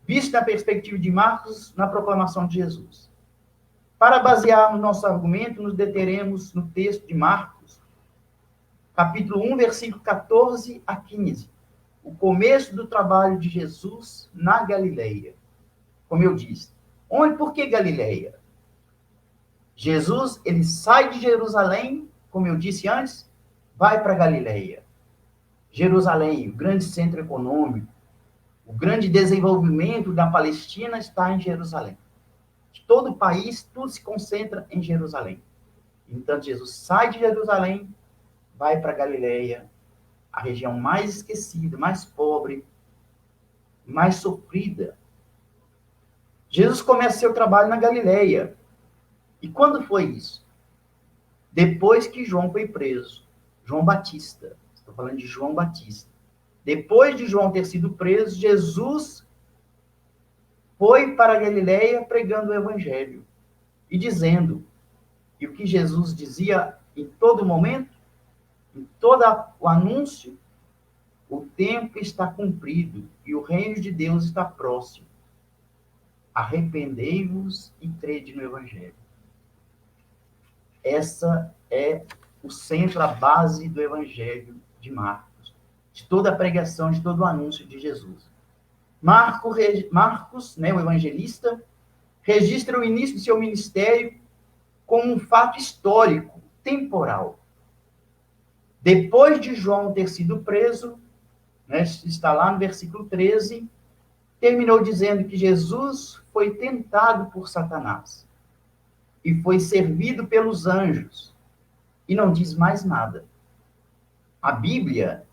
visto na perspectiva de Marcos, na proclamação de Jesus. Para basearmos nosso argumento, nos deteremos no texto de Marcos, capítulo 1, versículo 14 a 15, o começo do trabalho de Jesus na Galileia. Como eu disse, por que Galileia? Jesus, ele sai de Jerusalém, como eu disse antes, vai para Galileia. Jerusalém, o grande centro econômico, o grande desenvolvimento da Palestina está em Jerusalém. De todo o país, tudo se concentra em Jerusalém. Então, Jesus sai de Jerusalém, vai para Galileia, a região mais esquecida, mais pobre, mais sofrida. Jesus começa seu trabalho na Galileia. E quando foi isso? Depois que João foi preso. João Batista. Estou falando de João Batista. Depois de João ter sido preso, Jesus foi para a Galileia pregando o evangelho e dizendo, e o que Jesus dizia em todo momento, em todo o anúncio, o tempo está cumprido e o reino de Deus está próximo. Arrependei-vos e crede no evangelho. Essa é o centro, a base do evangelho de Marcos, de toda a pregação, de todo o anúncio de Jesus. Marcos, né, o evangelista, registra o início do seu ministério como um fato histórico, temporal. Depois de João ter sido preso, né, está lá no versículo 13, terminou dizendo que Jesus foi tentado por Satanás e foi servido pelos anjos, e não diz mais nada. A Bíblia,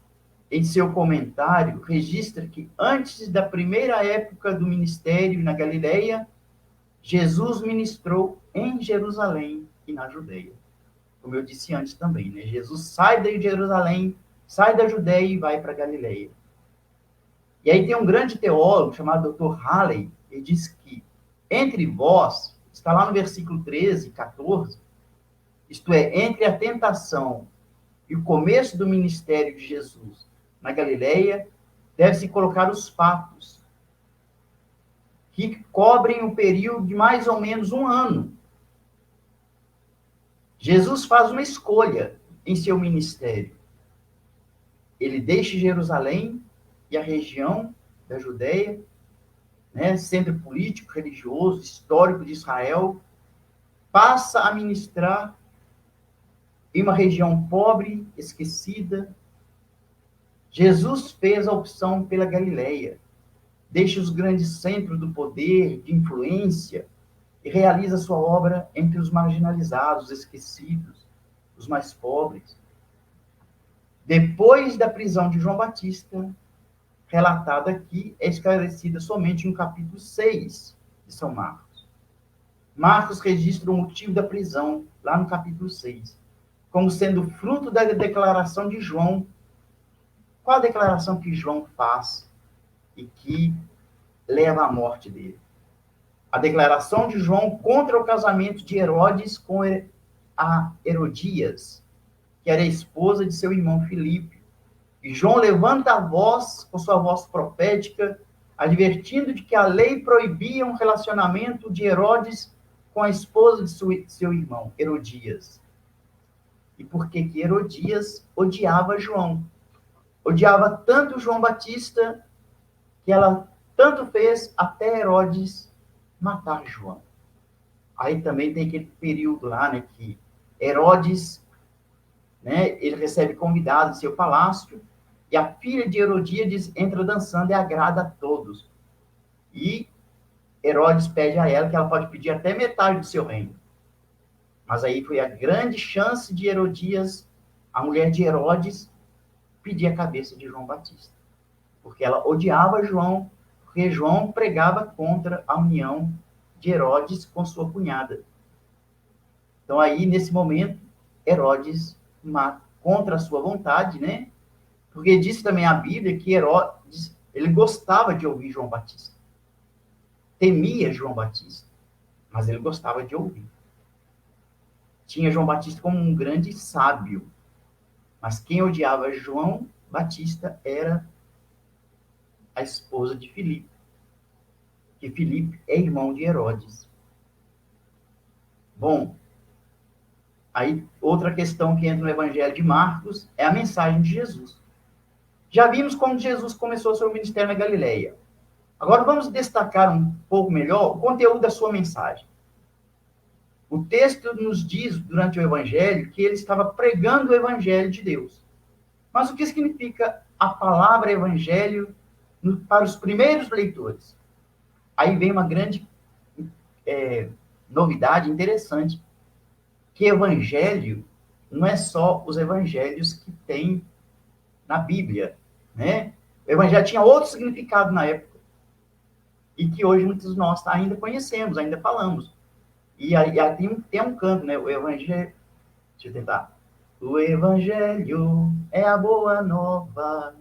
em seu comentário, registra que antes da primeira época do ministério na Galileia, Jesus ministrou em Jerusalém e na Judeia. Como eu disse antes também, né? Jesus sai de Jerusalém, sai da Judeia e vai para a Galileia. E aí tem um grande teólogo chamado Dr. Halley, ele diz que entre vós, está lá no versículo 13, 14, isto é, entre a tentação e o começo do ministério de Jesus na Galileia, deve-se colocar os fatos que cobrem um período de mais ou menos um ano. Jesus faz uma escolha em seu ministério. Ele deixa Jerusalém e a região da Judeia, né, centro político, religioso, histórico de Israel, passa a ministrar em uma região pobre, esquecida, Jesus fez a opção pela Galileia, deixa os grandes centros do poder, de influência, e realiza sua obra entre os marginalizados, esquecidos, os mais pobres. Depois da prisão de João Batista, relatada aqui, é esclarecida somente no capítulo 6 de São Marcos. Marcos registra o motivo da prisão, lá no capítulo 6, como sendo fruto da declaração de João. Qual a declaração que João faz e que leva à morte dele? A declaração de João contra o casamento de Herodes com a Herodias, que era a esposa de seu irmão Filipe. E João levanta a voz, com sua voz profética, advertindo de que a lei proibia um relacionamento de Herodes com a esposa de seu irmão, Herodias. E por que Herodias odiava João? Odiava tanto João Batista, que ela tanto fez até Herodes matar João. Aí também tem aquele período lá, né, que Herodes, né, ele recebe convidados em seu palácio, e a filha de Herodíades entra dançando e agrada a todos. E Herodes pede a ela que ela pode pedir até metade do seu reino. Mas aí foi a grande chance de Herodias, a mulher de Herodes, pedir a cabeça de João Batista. Porque ela odiava João, porque João pregava contra a união de Herodes com sua cunhada. Então aí, nesse momento, Herodes mata contra a sua vontade, né? Porque diz também a Bíblia que Herodes, ele gostava de ouvir João Batista. Temia João Batista, mas ele gostava de ouvir. Tinha João Batista como um grande sábio, mas quem odiava João Batista era a esposa de Filipe, que Filipe é irmão de Herodes. Bom, aí outra questão que entra no Evangelho de Marcos é a mensagem de Jesus. Já vimos como Jesus começou seu ministério na Galileia. Agora vamos destacar um pouco melhor o conteúdo da sua mensagem. O texto nos diz, durante o Evangelho, que ele estava pregando o Evangelho de Deus. Mas o que significa a palavra Evangelho para os primeiros leitores? Aí vem uma grande novidade interessante, que Evangelho não é só os evangelhos que tem na Bíblia, né? O Evangelho tinha outro significado na época, e que hoje muitos de nós ainda conhecemos, ainda falamos. E aí tem um canto, né? O Evangelho... Deixa eu tentar. O Evangelho é a boa nova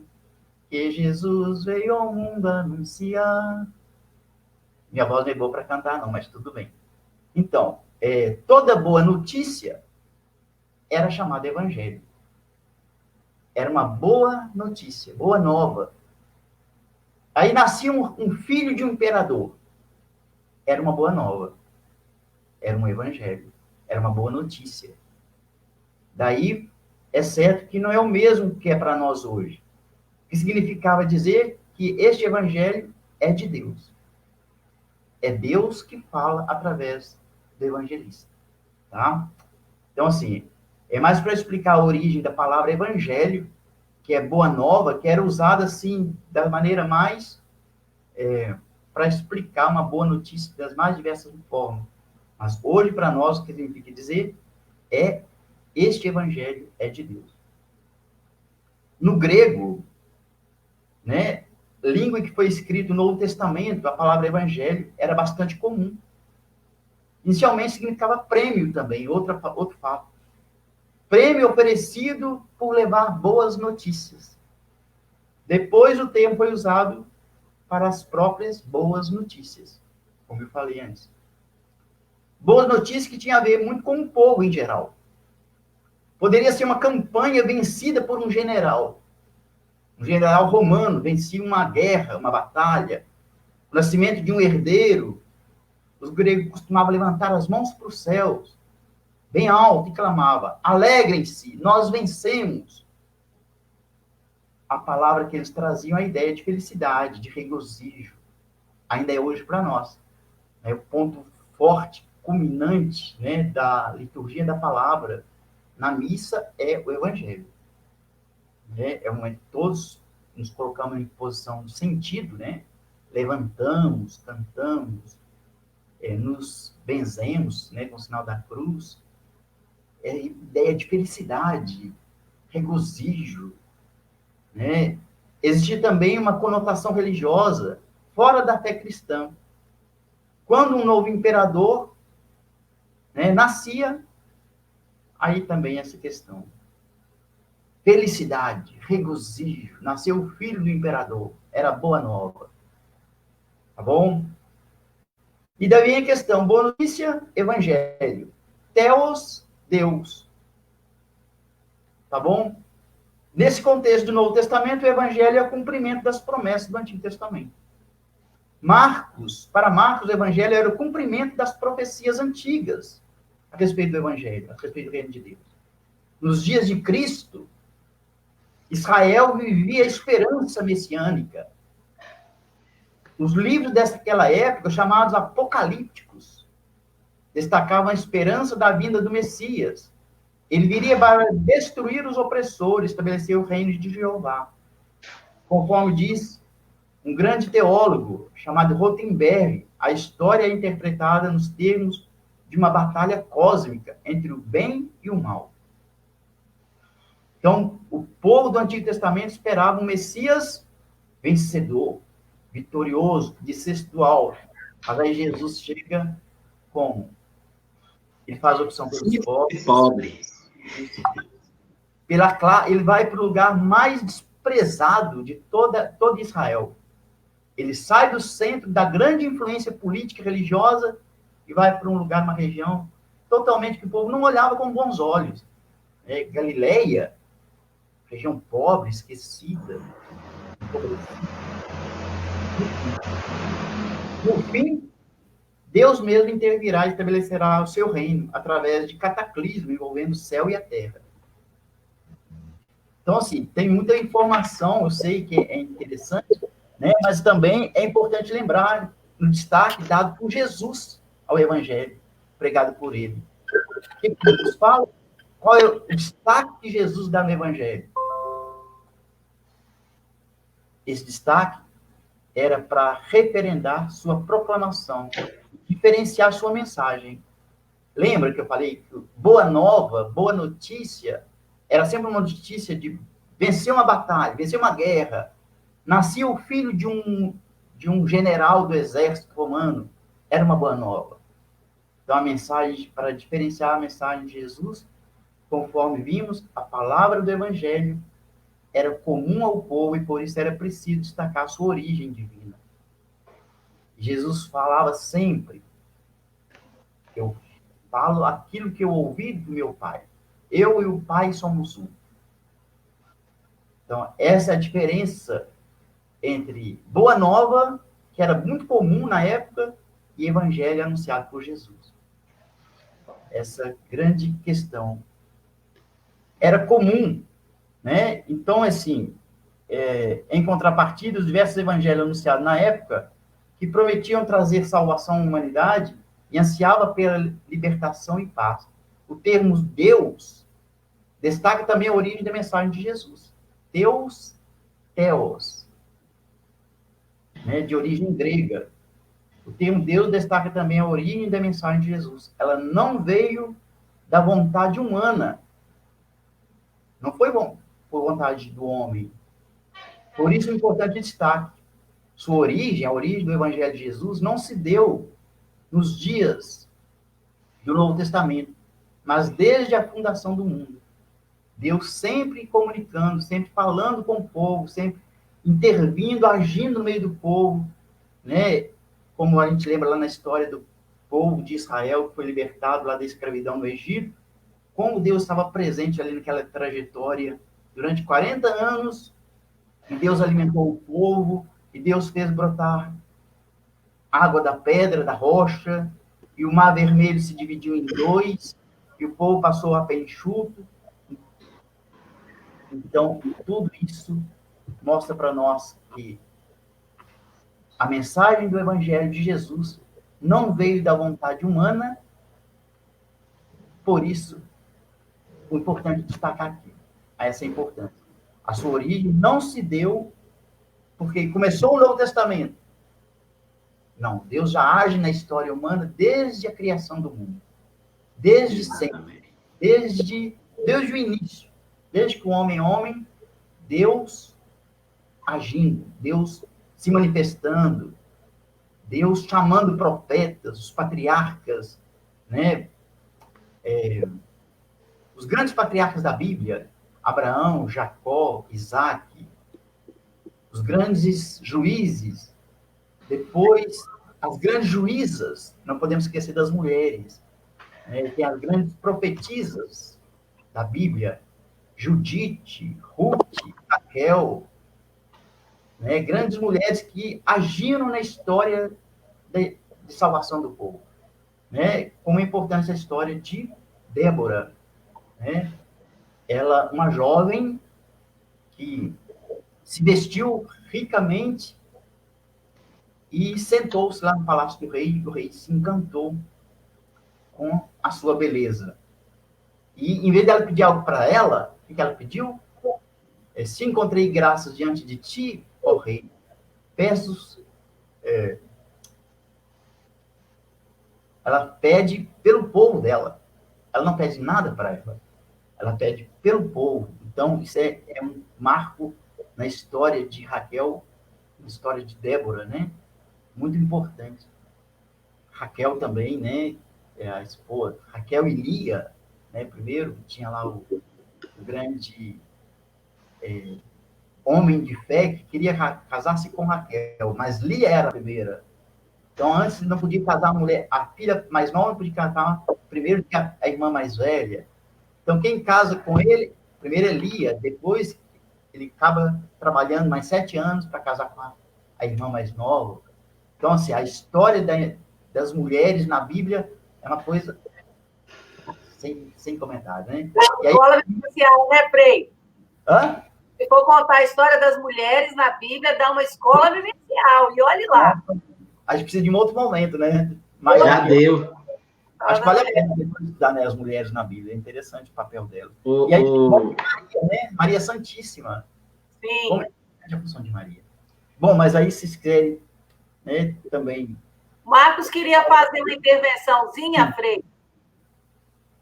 que Jesus veio ao mundo anunciar. Minha voz não é boa para cantar, não, mas tudo bem. Então, toda boa notícia era chamada Evangelho. Era uma boa notícia, boa nova. Aí nascia um filho de um imperador. Era uma boa nova. Era um evangelho. Era uma boa notícia. Daí, é certo que não é o mesmo que é para nós hoje. Que significava dizer que este evangelho é de Deus. É Deus que fala através do evangelista. Tá? Então, assim, é mais para explicar a origem da palavra evangelho, que é boa nova, que era usada, assim, da maneira mais... para explicar uma boa notícia das mais diversas formas. Mas hoje, para nós, o que significa dizer este evangelho é de Deus. No grego, né, língua que foi escrito no Novo Testamento, a palavra evangelho era bastante comum. Inicialmente significava prêmio também, outro fato. Prêmio oferecido por levar boas notícias. Depois o termo foi usado para as próprias boas notícias, como eu falei antes. Boas notícias que tinha a ver muito com o povo em geral. Poderia ser uma campanha vencida por um general romano, vencia uma guerra, uma batalha, o nascimento de um herdeiro. Os gregos costumavam levantar as mãos para os céus, bem alto, e clamava: alegrem-se, nós vencemos. A palavra que eles traziam, a ideia de felicidade, de regozijo, ainda é hoje para nós. O ponto forte, culminante, né, da liturgia da palavra na missa é o Evangelho. É um momento que todos nos colocamos em posição de sentido, né? Levantamos, cantamos, nos benzemos, né, com o sinal da cruz. É ideia de felicidade, regozijo, né? Existe também uma conotação religiosa fora da fé cristã. Quando um novo imperador, né, nascia, aí também essa questão. Felicidade, regozijo, nasceu o filho do imperador, era boa nova. Tá bom? E daí vem a questão, boa notícia, evangelho. Theos, Deus. Tá bom? Nesse contexto do Novo Testamento, o evangelho é o cumprimento das promessas do Antigo Testamento. Para Marcos, o evangelho era o cumprimento das profecias antigas a respeito do evangelho, a respeito do reino de Deus. Nos dias de Cristo, Israel vivia a esperança messiânica. Os livros daquela época, chamados apocalípticos, destacavam a esperança da vinda do Messias. Ele viria para destruir os opressores, estabelecer o reino de Jeová. Conforme diz um grande teólogo chamado Rothenberg, a história é interpretada nos termos de uma batalha cósmica entre o bem e o mal. Então, o povo do Antigo Testamento esperava um Messias vencedor, vitorioso, de descesse do alto. Mas aí Jesus chega como? Ele faz opção pelos pobres. Ele vai para o lugar mais desprezado de toda Israel. Ele sai do centro da grande influência política e religiosa e vai para um lugar, uma região totalmente que o povo não olhava com bons olhos. Galileia, região pobre, esquecida, no fim, Deus mesmo intervirá e estabelecerá o seu reino através de cataclismo envolvendo o céu e a terra. Então, assim, tem muita informação, eu sei que é interessante, né? Mas também é importante lembrar no destaque dado por Jesus ao Evangelho, pregado por ele. O que Jesus fala? Qual é o destaque que Jesus dá no Evangelho? Esse destaque era para referendar sua proclamação, diferenciar sua mensagem. Lembra que eu falei que boa nova, boa notícia, era sempre uma notícia de vencer uma batalha, vencer uma guerra. Nascia o filho de um general do exército romano, era uma boa nova. Então, a mensagem, para diferenciar a mensagem de Jesus, conforme vimos, a palavra do Evangelho era comum ao povo e por isso era preciso destacar a sua origem divina. Jesus falava sempre: eu falo aquilo que eu ouvi do meu Pai. Eu e o Pai somos um. Então, essa é a diferença entre Boa Nova, que era muito comum na época, e Evangelho anunciado por Jesus. Essa grande questão. Era comum, né? Então, assim, em contrapartida, os diversos evangelhos anunciados na época, que prometiam trazer salvação à humanidade e ansiava pela libertação e paz. O termo Deus destaca também a origem da mensagem de Jesus. Deus, Theos, né, de origem grega. O termo Deus destaca também a origem da mensagem de Jesus. Ela não veio da vontade humana. Não foi por vontade do homem. Por isso, é importante destaque. Sua origem, a origem do Evangelho de Jesus, não se deu nos dias do Novo Testamento, mas desde a fundação do mundo. Deus sempre comunicando, sempre falando com o povo, sempre intervindo, agindo no meio do povo, né? Como a gente lembra lá na história do povo de Israel, que foi libertado lá da escravidão no Egito, como Deus estava presente ali naquela trajetória durante 40 anos, e Deus alimentou o povo, e Deus fez brotar água da pedra, da rocha, e o mar vermelho se dividiu em dois, e o povo passou a pé enxuto. Então, tudo isso mostra para nós que a mensagem do Evangelho de Jesus não veio da vontade humana, por isso, o importante destacar aqui, essa importância. A sua origem não se deu porque começou o Novo Testamento. Não, Deus já age na história humana desde a criação do mundo. Desde sempre. Desde o início. Desde que o homem é homem, Deus agindo, Deus se manifestando, Deus chamando profetas, os patriarcas, né? Os grandes patriarcas da Bíblia, Abraão, Jacó, Isaac, os grandes juízes, depois as grandes juízas, não podemos esquecer das mulheres, né? Tem as grandes profetisas da Bíblia, Judite, Ruth, Raquel, né? Grandes mulheres que agiram na história de salvação do povo, né? Como é importante a história de Débora, né? Ela, uma jovem que se vestiu ricamente e sentou-se lá no palácio do rei, e o rei se encantou com a sua beleza. E, em vez dela pedir algo para ela, o que ela pediu? Se encontrei graças diante de ti, ó rei, peço... Ela pede pelo povo dela. Ela não pede nada para ela. Ela pede pelo povo. Então, isso é um marco na história de Raquel, na história de Débora, né? Muito importante. Raquel também, né? A esposa. Raquel e Lia, né? Primeiro, tinha lá o grande homem de fé que queria casar-se com Raquel, mas Lia era a primeira. Então, antes não podia casar a mulher, a filha mais nova podia casar primeiro que a irmã mais velha. Então, quem casa com ele, primeiro é Lia, depois ele acaba trabalhando mais 7 anos para casar com a irmã mais nova. Então, assim, a história das mulheres na Bíblia é uma coisa sem comentário, né? E aí... Escola vivencial, né, Frei? Hã? Se for contar a história das mulheres na Bíblia, dá uma escola vivencial, e olhe lá. A gente precisa de um outro momento, né? Mas já deu. Acho que vale a pena depois estudar, né, as mulheres na Bíblia. É interessante o papel delas. E aí, Maria, né? Maria Santíssima. Sim. Como é a função de Maria? Bom, mas aí se querem, né, também... Marcos queria fazer uma intervençãozinha, Frei.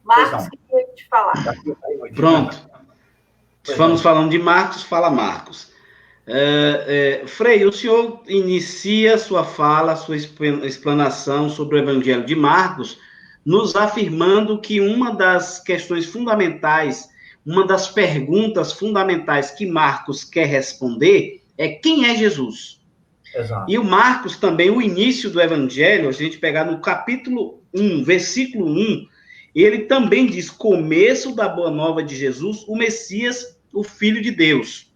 Marcos queria te falar. Pronto. Vamos falando de Marcos, fala Marcos. Frei, o senhor inicia sua fala, sua explanação sobre o Evangelho de Marcos, nos afirmando que uma das questões fundamentais, uma das perguntas fundamentais que Marcos quer responder é quem é Jesus? Exato. E o Marcos também, o início do Evangelho, a gente pegar no capítulo 1, versículo 1, ele também diz, começo da boa nova de Jesus, o Messias, o Filho de Deus.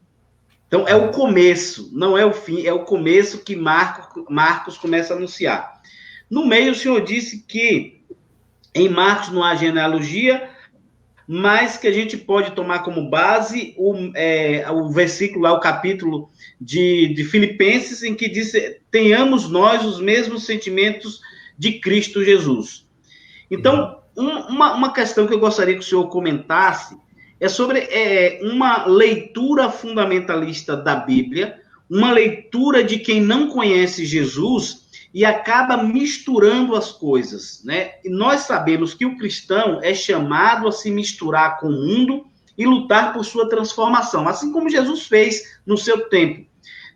Então, é o começo, não é o fim, é o começo que Marcos começa a anunciar. No meio, o senhor disse que em Marcos não há genealogia, mas que a gente pode tomar como base o versículo lá, o capítulo de Filipenses, em que diz, tenhamos nós os mesmos sentimentos de Cristo Jesus. Então, uma questão que eu gostaria que o senhor comentasse é sobre uma leitura fundamentalista da Bíblia, uma leitura de quem não conhece Jesus e acaba misturando as coisas, né? E nós sabemos que o cristão é chamado a se misturar com o mundo e lutar por sua transformação, assim como Jesus fez no seu tempo.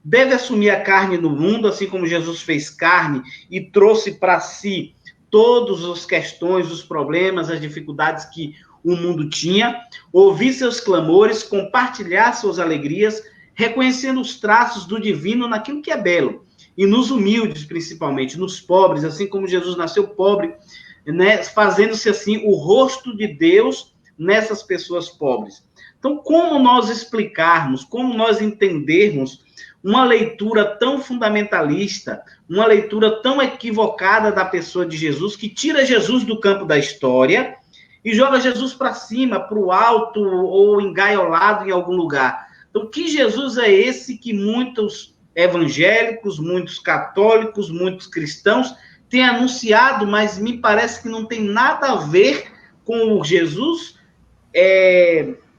Deve assumir a carne no mundo, assim como Jesus fez carne e trouxe para si todas as questões, os problemas, as dificuldades que o mundo tinha, ouvir seus clamores, compartilhar suas alegrias, reconhecendo os traços do divino naquilo que é belo, e nos humildes, principalmente, nos pobres, assim como Jesus nasceu pobre, né, fazendo-se assim o rosto de Deus nessas pessoas pobres. Então, como nós explicarmos, como nós entendermos uma leitura tão fundamentalista, uma leitura tão equivocada da pessoa de Jesus, que tira Jesus do campo da história e joga Jesus para cima, para o alto, ou engaiolado em algum lugar. Então, que Jesus é esse que muitos evangélicos, muitos católicos, muitos cristãos têm anunciado, mas me parece que não tem nada a ver com o Jesus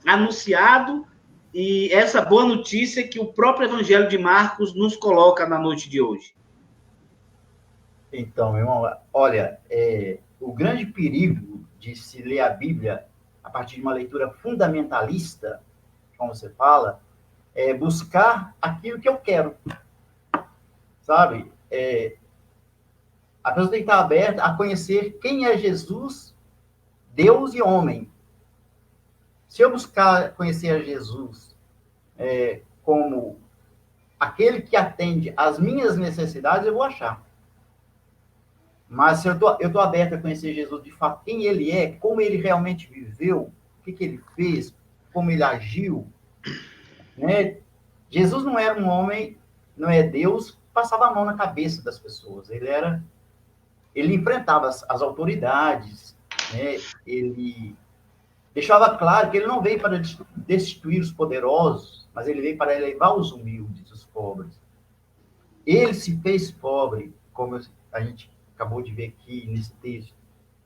anunciado e essa boa notícia que o próprio Evangelho de Marcos nos coloca na noite de hoje? Então, meu irmão, olha, o grande perigo de se ler a Bíblia a partir de uma leitura fundamentalista, como você fala, é buscar aquilo que eu quero, sabe? A pessoa tem que estar aberta a conhecer quem é Jesus, Deus e homem. Se eu buscar conhecer a Jesus como aquele que atende às minhas necessidades, eu vou achar. Mas se eu tô aberto a conhecer Jesus de fato, quem ele é, como ele realmente viveu, o que ele fez, como ele agiu, né? Jesus não era um homem, não é Deus, passava a mão na cabeça das pessoas. Ele enfrentava as autoridades, né? Ele deixava claro que ele não veio para destituir os poderosos, mas ele veio para elevar os humildes, os pobres. Ele se fez pobre, como a gente acabou de ver aqui nesse texto.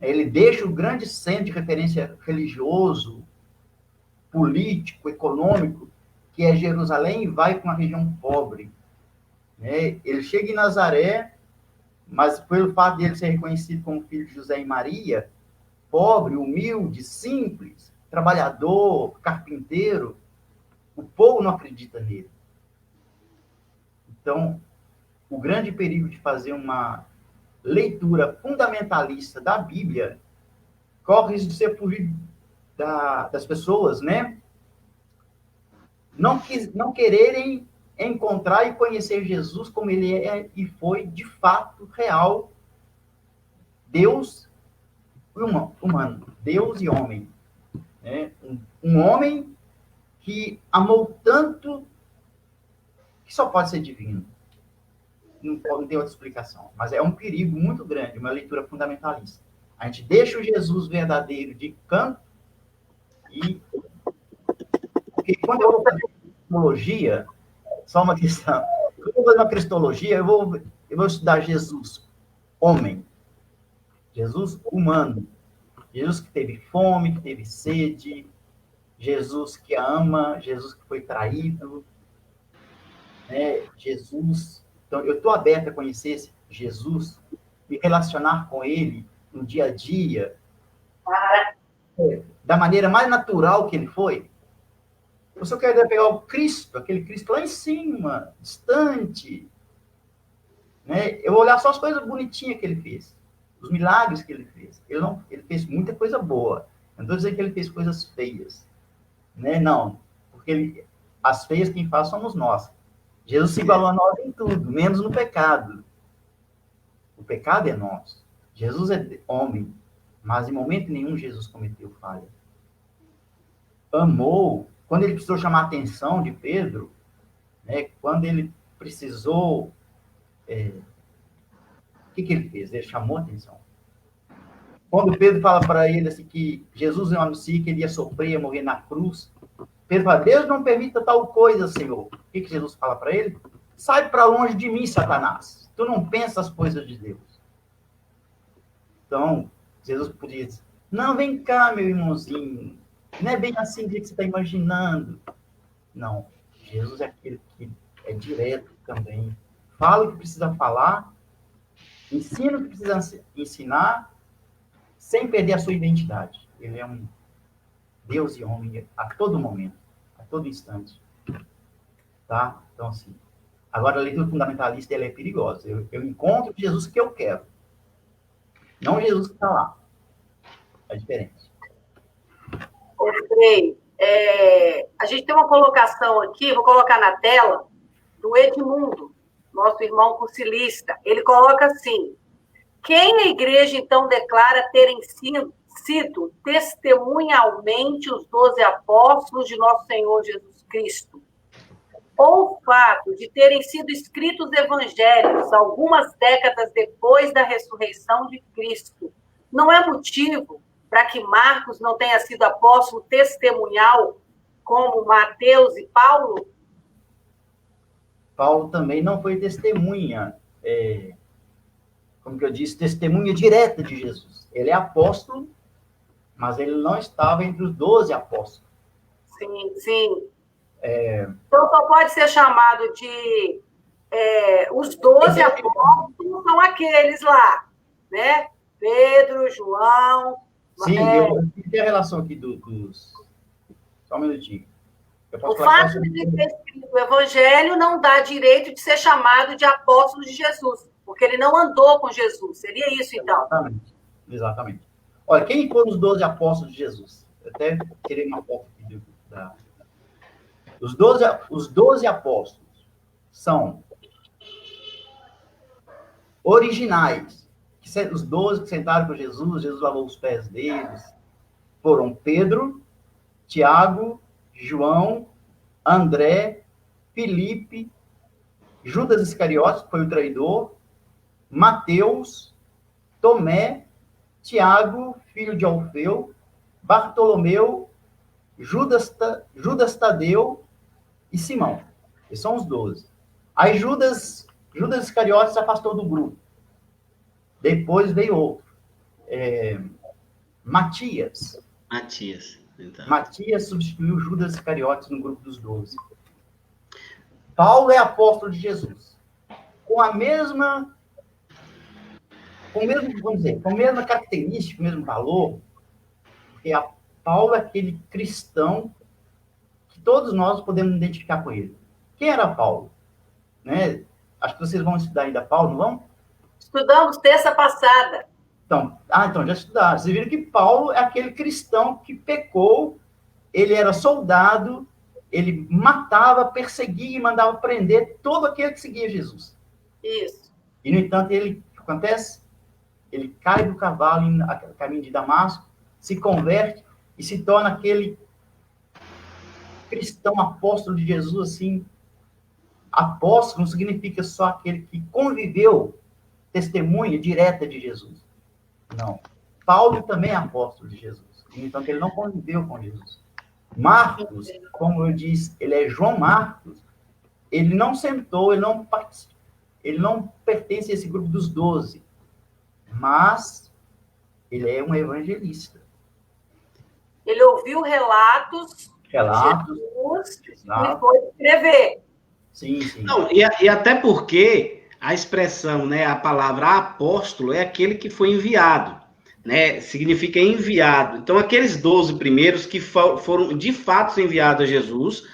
Ele deixa o grande centro de referência religioso, político, econômico, que é Jerusalém, e vai para uma região pobre. Né? Ele chega em Nazaré, mas pelo fato de ele ser reconhecido como filho de José e Maria, pobre, humilde, simples, trabalhador, carpinteiro, o povo não acredita nele. Então, o grande perigo de fazer uma leitura fundamentalista da Bíblia corre de ser fugir das pessoas, né? Não quererem encontrar e conhecer Jesus como ele é e foi, de fato, real, Deus humano, Deus e homem. Né? Um homem que amou tanto que só pode ser divino. Não tem outra explicação. Mas é um perigo muito grande, uma leitura fundamentalista. A gente deixa o Jesus verdadeiro de canto e... Porque quando eu vou fazer cristologia, só uma questão. Quando eu vou fazer uma cristologia, eu vou estudar Jesus, homem. Jesus humano. Jesus que teve fome, que teve sede. Jesus que ama, Jesus que foi traído. Né? Jesus... Então, eu estou aberto a conhecer esse Jesus, me relacionar com ele no dia a dia, da maneira mais natural que ele foi. Se eu quero pegar o Cristo, aquele Cristo lá em cima, distante, né? Eu vou olhar só as coisas bonitinhas que ele fez, os milagres que ele fez. Ele fez muita coisa boa. Eu não estou dizendo que ele fez coisas feias. Né? Não, porque as feias quem faz somos nós. Jesus se igualou a nós em tudo, menos no pecado. O pecado é nosso. Jesus é homem, mas em momento nenhum Jesus cometeu falha. Amou, quando ele precisou chamar a atenção de Pedro, né, quando ele precisou... o que ele fez? Ele chamou a atenção. Quando Pedro fala para ele assim, que Jesus não anuncia que ele ia sofrer, ia morrer na cruz, Pedro fala, Deus não permita tal coisa, Senhor. O que Jesus fala para ele? Sai para longe de mim, Satanás. Tu não pensa as coisas de Deus. Então, Jesus podia dizer, não, vem cá, meu irmãozinho. Não é bem assim que você está imaginando. Não. Jesus é aquele que é direto também. Fala o que precisa falar, ensina o que precisa ensinar, sem perder a sua identidade. Ele é um Deus e homem a todo momento, a todo instante. Tá? Então, assim, agora a leitura fundamentalista ela é perigosa. Eu encontro o Jesus que eu quero. Não o Jesus que está lá. É diferente. Frei, a gente tem uma colocação aqui, vou colocar na tela, do Edmundo, nosso irmão concilista. Ele coloca assim, quem a igreja, então, declara terem sido testemunhalmente os 12 apóstolos de nosso Senhor Jesus Cristo? Ou o fato de terem sido escritos evangelhos algumas décadas depois da ressurreição de Cristo não é motivo para que Marcos não tenha sido apóstolo testemunhal como Mateus e Paulo? Paulo também não foi testemunha, como que eu disse, testemunha direta de Jesus. Ele é apóstolo, mas ele não estava entre os 12 apóstolos. Sim, sim. Então, só pode ser chamado de os 12 apóstolos, são aqueles lá, né? Pedro, João... Sim, eu tenho a relação aqui dos... Só um minutinho. O fato de ele ter escrito o Evangelho não dá direito de ser chamado de apóstolo de Jesus, porque ele não andou com Jesus. Seria isso, então? Exatamente. Olha, quem foram os 12 apóstolos de Jesus? Eu até tirei uma foto aqui Os 12 apóstolos são originais. Os 12 que sentaram com Jesus, Jesus lavou os pés deles, foram Pedro, Tiago, João, André, Filipe, Judas Iscariotes, que foi o traidor, Mateus, Tomé, Tiago, filho de Alfeu, Bartolomeu, Judas Tadeu e Simão. Esses são os 12. Aí Judas Iscariotes se afastou do grupo. Depois veio outro. Matias. Então. Matias substituiu Judas Iscariotes no grupo dos 12. Paulo é apóstolo de Jesus. Com a mesma característica, o mesmo valor, porque Paulo é aquele cristão que todos nós podemos identificar com ele. Quem era Paulo? Né? Acho que vocês vão estudar ainda Paulo, não vão? Estudamos terça passada. Então já estudaram. Vocês viram que Paulo é aquele cristão que pecou, ele era soldado, ele matava, perseguia e mandava prender todo aquele que seguia Jesus. Isso. E, no entanto, o que acontece? Ele cai do cavalo no caminho de Damasco, se converte e se torna aquele cristão apóstolo de Jesus, assim. Apóstolo não significa só aquele que conviveu, testemunha direta de Jesus. Não. Paulo também é apóstolo de Jesus. Então, ele não conviveu com Jesus. Marcos, como eu disse, ele é João Marcos. Ele não sentou, ele não pertence a esse grupo dos 12. Mas ele é um evangelista. Ele ouviu relatos de Jesus e foi escrever. Sim. Não, e até porque a expressão, né, a palavra apóstolo é aquele que foi enviado, né? Significa enviado. Então, aqueles 12 primeiros que foram de fato enviados a Jesus,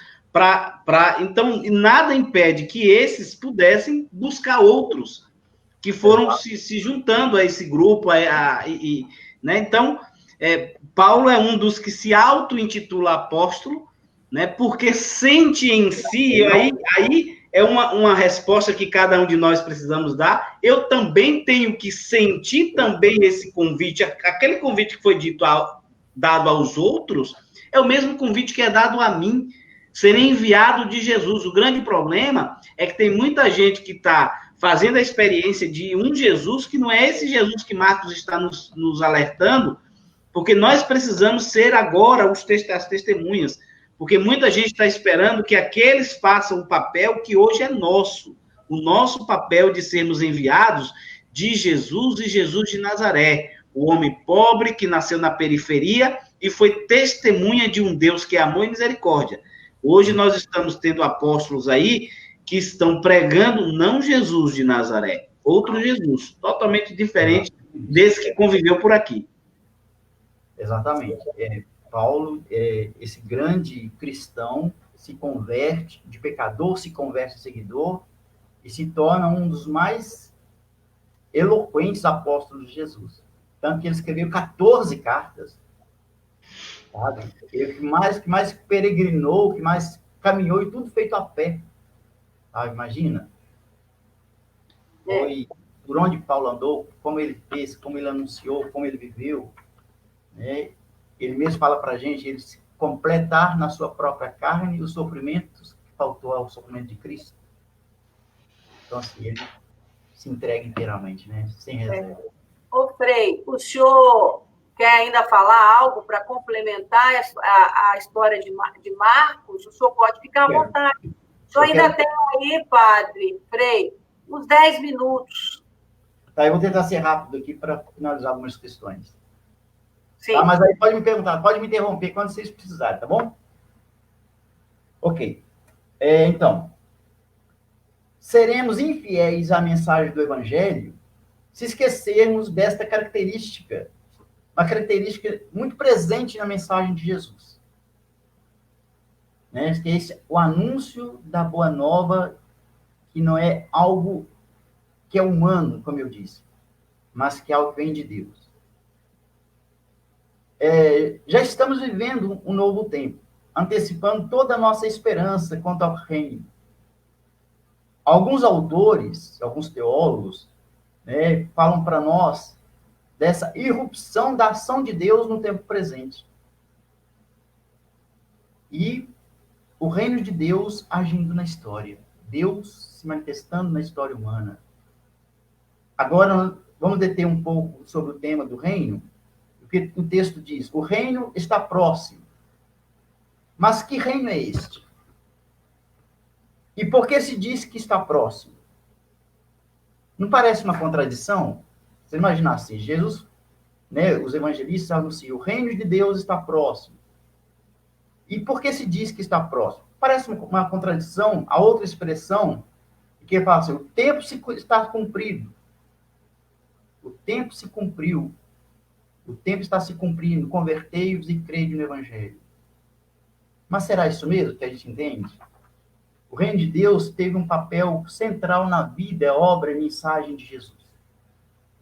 então, nada impede que esses pudessem buscar outros que foram se juntando a esse grupo, né? Então, Paulo é um dos que se auto-intitula apóstolo, né? Porque sente em si, aí é uma resposta que cada um de nós precisamos dar. Eu também tenho que sentir também esse convite, aquele convite que foi dado aos outros, é o mesmo convite que é dado a mim, ser enviado de Jesus. O grande problema é que tem muita gente que está fazendo a experiência de um Jesus que não é esse Jesus que Marcos está nos alertando, porque nós precisamos ser agora as testemunhas, porque muita gente está esperando que aqueles façam o papel que hoje é nosso, o nosso papel de sermos enviados de Jesus e Jesus de Nazaré, o homem pobre que nasceu na periferia e foi testemunha de um Deus que é amor e misericórdia. Hoje nós estamos tendo apóstolos aí que estão pregando não Jesus de Nazaré, outro Jesus, totalmente diferente desse que conviveu por aqui. Exatamente. Paulo, esse grande cristão, se converte, de pecador se converte a seguidor e se torna um dos mais eloquentes apóstolos de Jesus. Tanto que ele escreveu 14 cartas. Sabe? Ele que mais peregrinou, que mais caminhou e tudo feito a pé. Sabe? Imagina. Foi por onde Paulo andou, como ele fez, como ele anunciou, como ele viveu, né? Ele mesmo fala para a gente, ele se completar na sua própria carne os sofrimentos que faltou ao sofrimento de Cristo. Então, assim, ele se entrega inteiramente, né? Sem reserva. Ô, Frei, o senhor quer ainda falar algo para complementar a história de Marcos? O senhor pode ficar à vontade. O senhor ainda tem aí, padre, Frei, uns 10 minutos. Tá, eu vou tentar ser rápido aqui para finalizar algumas questões. Sim. Tá, mas aí pode me perguntar, pode me interromper quando vocês precisarem, tá bom? Ok. Então, seremos infiéis à mensagem do Evangelho se esquecermos desta característica, uma característica muito presente na mensagem de Jesus. Né? Que é o anúncio da Boa Nova, que não é algo que é humano, como eu disse, mas que é algo que vem de Deus. Já estamos vivendo um novo tempo, antecipando toda a nossa esperança quanto ao reino. Alguns autores, alguns teólogos, né, falam para nós dessa irrupção da ação de Deus no tempo presente. E o reino de Deus agindo na história. Deus se manifestando na história humana. Agora, vamos deter um pouco sobre o tema do reino, porque o texto diz, o reino está próximo. Mas que reino é este? E por que se diz que está próximo? Não parece uma contradição? Você imagina assim, Jesus, né, os evangelistas anunciam, o reino de Deus está próximo. E por que se diz que está próximo? Parece uma contradição a outra expressão, que fala assim, o tempo está cumprido. O tempo se cumpriu. O tempo está se cumprindo. Convertei-vos e crede no Evangelho. Mas será isso mesmo que a gente entende? O reino de Deus teve um papel central na vida, obra e mensagem de Jesus.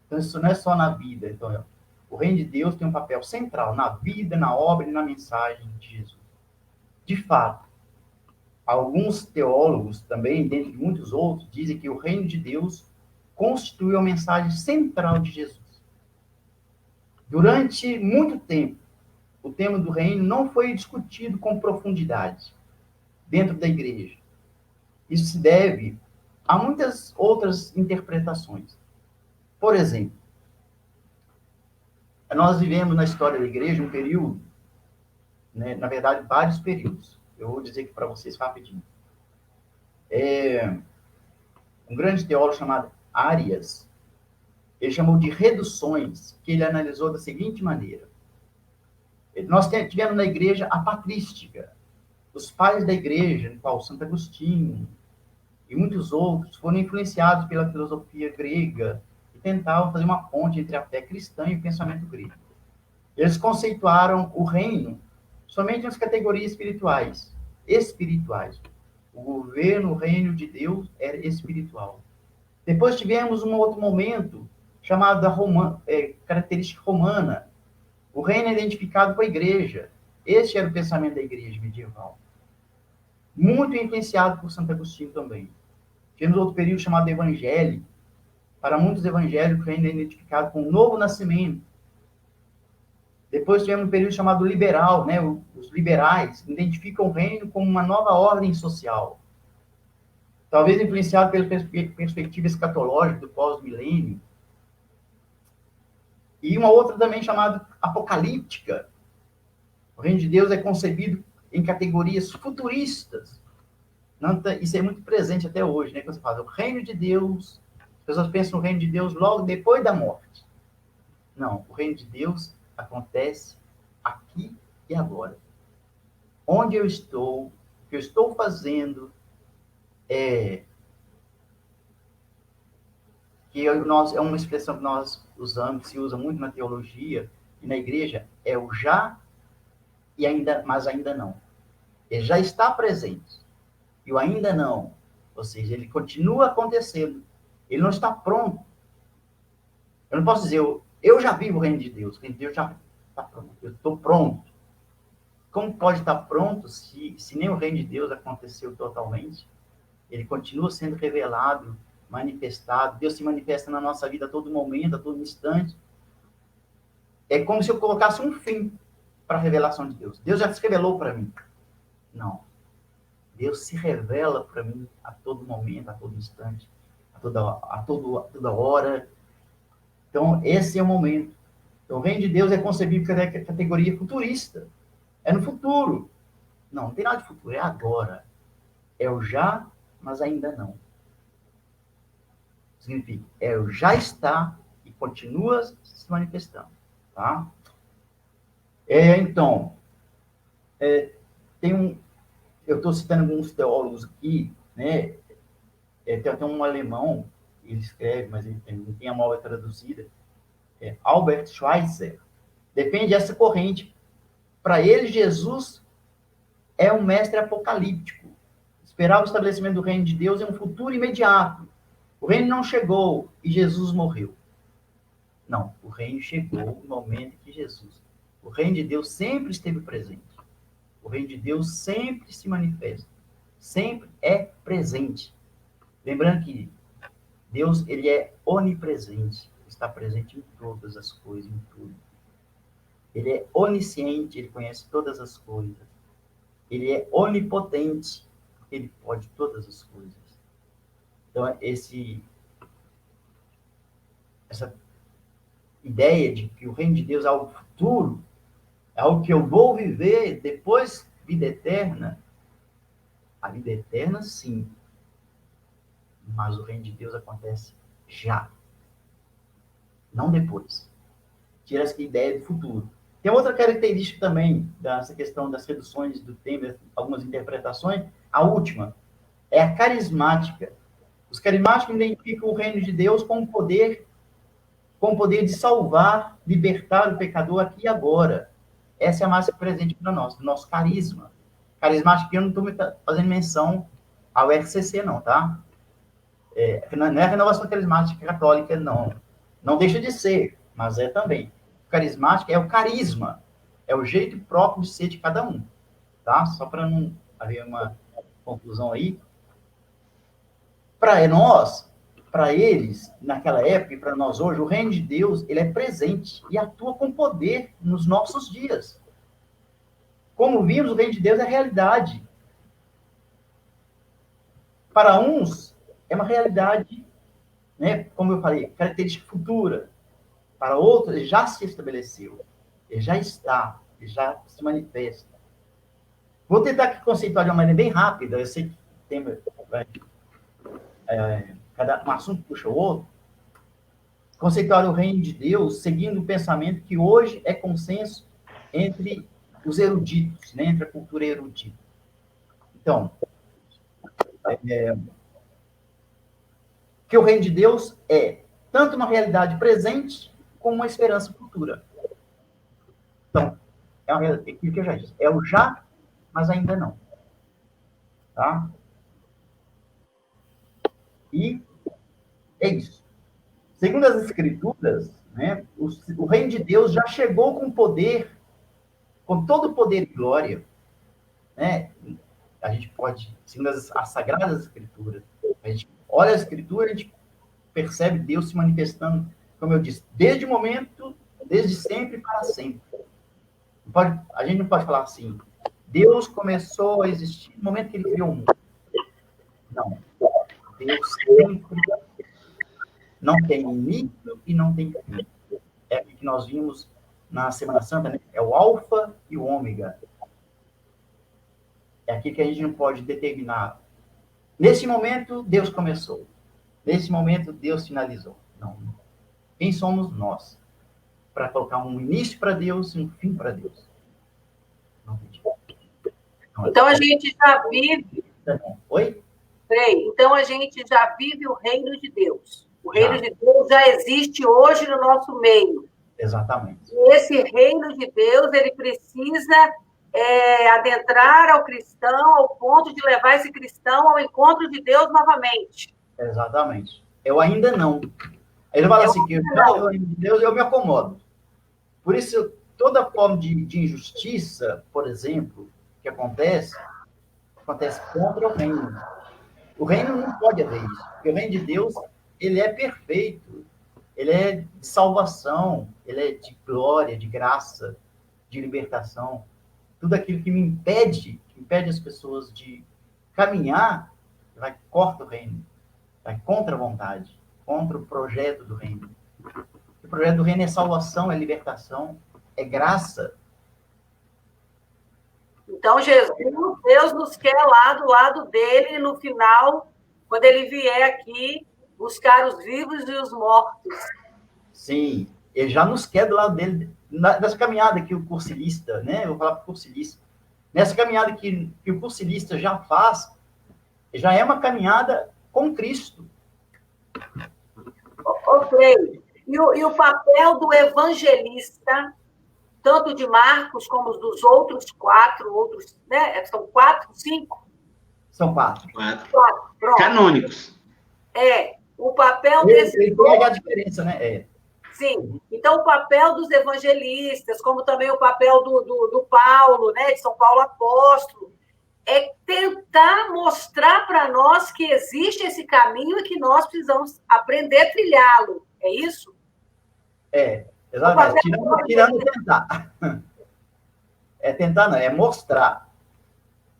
Então, isso não é só na vida. Então, o reino de Deus tem um papel central na vida, na obra e na mensagem de Jesus. De fato, alguns teólogos também, dentre muitos outros, dizem que o reino de Deus constitui a mensagem central de Jesus. Durante muito tempo, o tema do reino não foi discutido com profundidade dentro da igreja. Isso se deve a muitas outras interpretações. Por exemplo, nós vivemos na história da igreja um período, né, na verdade, vários períodos. Eu vou dizer aqui para vocês rapidinho. Um grande teólogo chamado Arias, ele chamou de reduções, que ele analisou da seguinte maneira. Nós tivemos na igreja a patrística. Os pais da igreja, qual Santo Agostinho e muitos outros, foram influenciados pela filosofia grega e tentavam fazer uma ponte entre a fé cristã e o pensamento grego. Eles conceituaram o reino somente nas categorias espirituais. O governo, o reino de Deus era espiritual. Depois tivemos um outro momento chamado da característica romana. O reino é identificado com a igreja. Este era o pensamento da igreja medieval. Muito influenciado por Santo Agostinho também. Tivemos outro período chamado evangélico. Para muitos evangélicos, o reino é identificado com o novo nascimento. Depois tivemos um período chamado liberal, né? Os liberais identificam o reino como uma nova ordem social. Talvez influenciado pela perspectiva escatológica do pós-milênio. E uma outra também chamada apocalíptica. O reino de Deus é concebido em categorias futuristas. Isso é muito presente até hoje, né? Quando você fala o reino de Deus, as pessoas pensam no reino de Deus logo depois da morte. Não, o reino de Deus acontece aqui e agora. Onde eu estou, o que eu estou fazendo, que é uma expressão que nós usamos, que se usa muito na teologia e na igreja, é o já, mas ainda não. Ele já está presente. E o ainda não. Ou seja, ele continua acontecendo. Ele não está pronto. Eu não posso dizer, eu já vivo o reino de Deus. O reino de Deus já está pronto. Eu estou pronto. Como pode estar pronto se nem o reino de Deus aconteceu totalmente? Ele continua sendo revelado, manifestado. Deus se manifesta na nossa vida a todo momento, a todo instante. É como se eu colocasse um fim para a revelação de Deus. Deus já se revelou para mim. Não. Deus se revela para mim a todo momento, a todo instante, a toda hora. Então, esse é o momento. Então, o reino de Deus é concebido como categoria futurista. É no futuro. Não tem nada de futuro, é agora. É o já, mas ainda não. Significa, é o já está e continua se manifestando. Tá? Então, eu estou citando alguns teólogos aqui, né? Tem até um alemão, ele escreve, mas ele não tem a obra traduzida, Albert Schweitzer, defende essa corrente. Para ele, Jesus é um mestre apocalíptico. Esperava o estabelecimento do reino de Deus em um futuro imediato. O reino não chegou e Jesus morreu. Não, o reino chegou no momento que Jesus. O reino de Deus sempre esteve presente. O reino de Deus sempre se manifesta. Sempre é presente. Lembrando que Deus, ele é onipresente. Está presente em todas as coisas, em tudo. Ele é onisciente, ele conhece todas as coisas. Ele é onipotente, ele pode todas as coisas. Então, essa ideia de que o reino de Deus é algo futuro, é algo que eu vou viver depois vida eterna. A vida eterna, sim. Mas o reino de Deus acontece já. Não depois. Tira essa ideia do futuro. Tem outra característica também dessa questão das reduções do tempo, algumas interpretações. A última é a carismática. Os carismáticos identificam o reino de Deus com o poder de salvar, libertar o pecador aqui e agora. Essa é a massa presente para nós, do nosso carisma. Carismático, eu não estou fazendo menção ao RCC, não, tá? Não é a renovação carismática católica, não. Não deixa de ser, mas é também. O carismático é o carisma, é o jeito próprio de ser de cada um, tá? Só para não haver uma conclusão aí. Para nós, para eles, naquela época, e para nós hoje, o reino de Deus, ele é presente e atua com poder nos nossos dias. Como vimos, o reino de Deus é realidade. Para uns, é uma realidade, né, como eu falei, característica futura. Para outros, ele já se estabeleceu. Ele já está, ele já se manifesta. Vou tentar aqui conceituar de uma maneira bem rápida, eu sei que tem... cada um assunto puxa o outro, conceituar o reino de Deus seguindo o pensamento que hoje é consenso entre os eruditos, né, entre a cultura erudita. Então, que o reino de Deus é tanto uma realidade presente como uma esperança futura. Então, aquilo que eu já disse, é o já, mas ainda não. Tá? E é isso. Segundo as Escrituras, né, o reino de Deus já chegou com poder, com todo o poder e glória. Né? A gente pode, segundo as Sagradas Escrituras, a gente olha a Escritura, a gente percebe Deus se manifestando, como eu disse, desde o momento, desde sempre para sempre. A gente não pode falar assim, Deus começou a existir no momento que ele criou o mundo. Não. Deus sempre não tem início e não tem fim. É o que nós vimos na Semana Santa, né? É o alfa e o ômega. É aquilo que a gente não pode determinar. Nesse momento, Deus começou. Nesse momento, Deus finalizou. Não. Quem somos nós? Para colocar um início para Deus e um fim para Deus. Então, a gente já vive... Oi? Então, a gente já vive o reino de Deus. O reino de Deus já existe hoje no nosso meio. Exatamente. E esse reino de Deus, ele precisa adentrar ao cristão ao ponto de levar esse cristão ao encontro de Deus novamente. Exatamente. Eu ainda não. Ele fala assim, que o reino de Deus eu me acomodo. Por isso, toda forma de injustiça, por exemplo, que acontece contra o reino. O reino não pode haver isso. Porque o reino de Deus, ele é perfeito. Ele é de salvação. Ele é de glória, de graça, de libertação. Tudo aquilo que impede as pessoas de caminhar, corta o reino. Vai contra a vontade, contra o projeto do reino. O projeto do reino é salvação, é libertação, é graça. Então, Jesus, Deus nos quer lá do lado dele, e no final, quando ele vier aqui, buscar os vivos e os mortos. Sim, ele já nos quer do lado dele, nessa caminhada que o cursilista, né? Eu vou falar para o cursilista, Nessa caminhada que o cursilista já faz, já é uma caminhada com Cristo. Ok. E o papel do evangelista, tanto de Marcos como dos outros 4, né? São 4, 5? São 4. 4. Pronto. Canônicos. O papel desse... Ele pega a diferença, né? Sim. Então, o papel dos evangelistas, como também o papel do Paulo, né? De São Paulo Apóstolo, é tentar mostrar para nós que existe esse caminho e que nós precisamos aprender a trilhá-lo. É isso? Exatamente. Tirando tentar. Tentar não, é mostrar.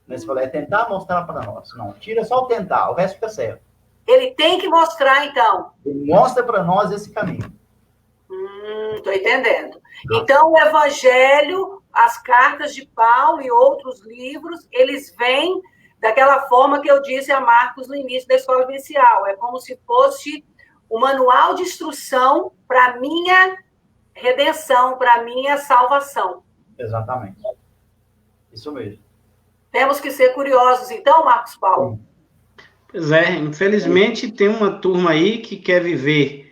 Você falou, é tentar mostrar para nós. Não, tira só o tentar, o resto fica certo. Ele tem que mostrar, então. Ele mostra para nós esse caminho. Estou entendendo. Então, o Evangelho, as cartas de Paulo e outros livros, eles vêm daquela forma que eu disse a Marcos no início da escola vivencial. É como se fosse um manual de instrução para a minha redenção, para a minha salvação. Exatamente. Isso mesmo. Temos que ser curiosos, então, Marcos Paulo? Pois é, infelizmente tem uma turma aí que quer viver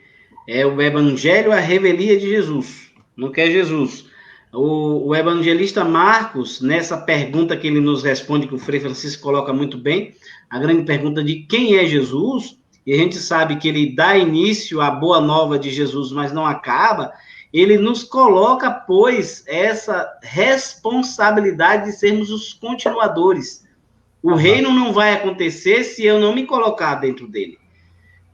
o evangelho, a revelia de Jesus, não quer Jesus. O evangelista Marcos, nessa pergunta que ele nos responde, que o Frei Francisco coloca muito bem, a grande pergunta de quem é Jesus, e a gente sabe que ele dá início à boa nova de Jesus, mas não acaba, ele nos coloca, pois, essa responsabilidade de sermos os continuadores. O reino não vai acontecer se eu não me colocar dentro dele.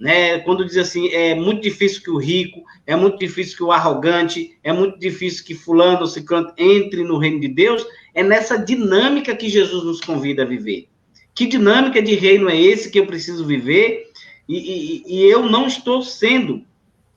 Né? Quando diz assim, é muito difícil que o rico, é muito difícil que o arrogante, é muito difícil que fulano ou ciclano entre no reino de Deus, é nessa dinâmica que Jesus nos convida a viver. Que dinâmica de reino é esse que eu preciso viver? E eu não estou sendo,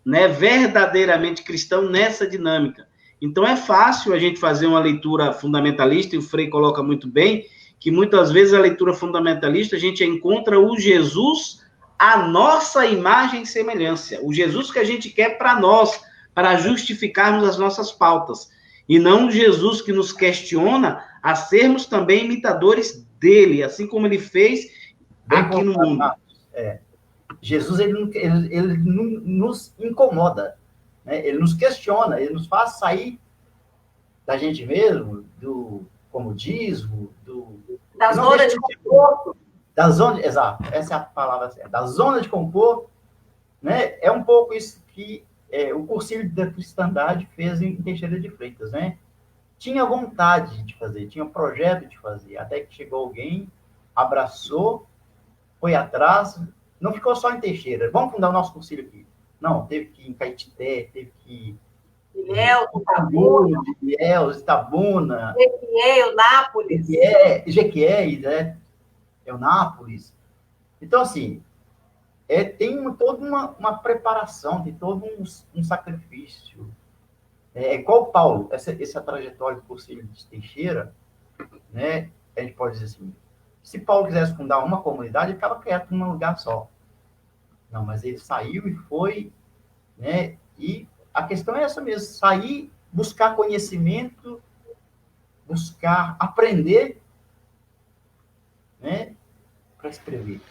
né, verdadeiramente cristão nessa dinâmica. Então é fácil a gente fazer uma leitura fundamentalista, e o Frei coloca muito bem, que muitas vezes a leitura fundamentalista a gente encontra o Jesus a nossa imagem e semelhança, o Jesus que a gente quer para nós, para justificarmos as nossas pautas, e não o Jesus que nos questiona a sermos também imitadores dele, assim como ele fez aqui no mundo. Jesus, ele nos incomoda, né? Ele nos questiona, ele nos faz sair da gente mesmo, do comodismo, da zona de conforto. Da zona, exato, essa é a palavra certa, da zona de conforto, né? É um pouco isso que o cursilho da cristandade fez em Teixeira de Freitas, né? Tinha vontade de fazer, tinha projeto de fazer, até que chegou alguém, abraçou, foi atrás, não ficou só em Teixeira, vamos fundar o nosso cursilho aqui. Não, teve que ir em Caetité, teve que ir Ilhéus, Itabuna, Nápoles. Jequié, né? Eunápolis. Então, assim, tem toda uma preparação, tem todo um sacrifício. Igual Paulo, essa trajetória do cursilho de Teixeira, né, a gente pode dizer assim, se Paulo quisesse fundar uma comunidade, ele ficava quieto num lugar só. Não, mas ele saiu e foi, né, e a questão é essa mesmo, sair, buscar conhecimento, buscar aprender, né, para escrever.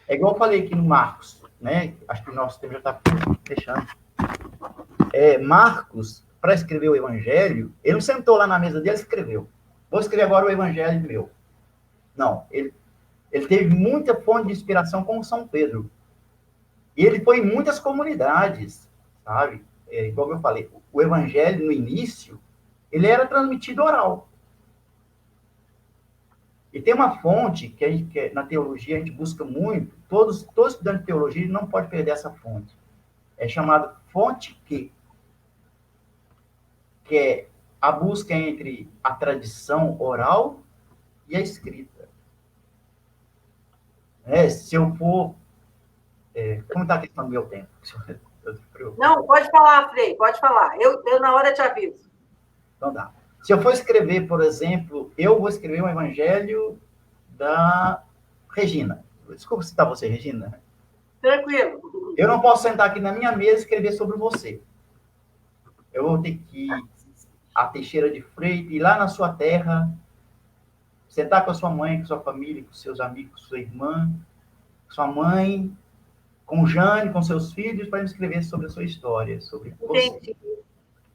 É igual eu falei aqui no Marcos, né? Acho que o nosso tempo já está fechando. Marcos, para escrever o Evangelho, ele não sentou lá na mesa dele e escreveu. Vou escrever agora o Evangelho meu. Não, ele teve muita fonte de inspiração com São Pedro. E ele foi em muitas comunidades, sabe? Igual eu falei, o Evangelho, no início, ele era transmitido oral. E tem uma fonte que na teologia a gente busca muito, todos estudando teologia não pode perder essa fonte. É chamada fonte que é a busca entre a tradição oral e a escrita. Se eu for... como está a questão do meu tempo? Não, pode falar, Frei, pode falar. Eu na hora te aviso. Então dá. Se eu for escrever, por exemplo, eu vou escrever um evangelho da Regina. Desculpa citar você, Regina. Tranquilo. Eu não posso sentar aqui na minha mesa e escrever sobre você. Eu vou ter que ir a Teixeira de Freitas, ir lá na sua terra, sentar com a sua mãe, com a sua família, com seus amigos, com sua irmã, com sua mãe, com o Jane, com seus filhos, para escrever sobre a sua história, sobre você. Entendi.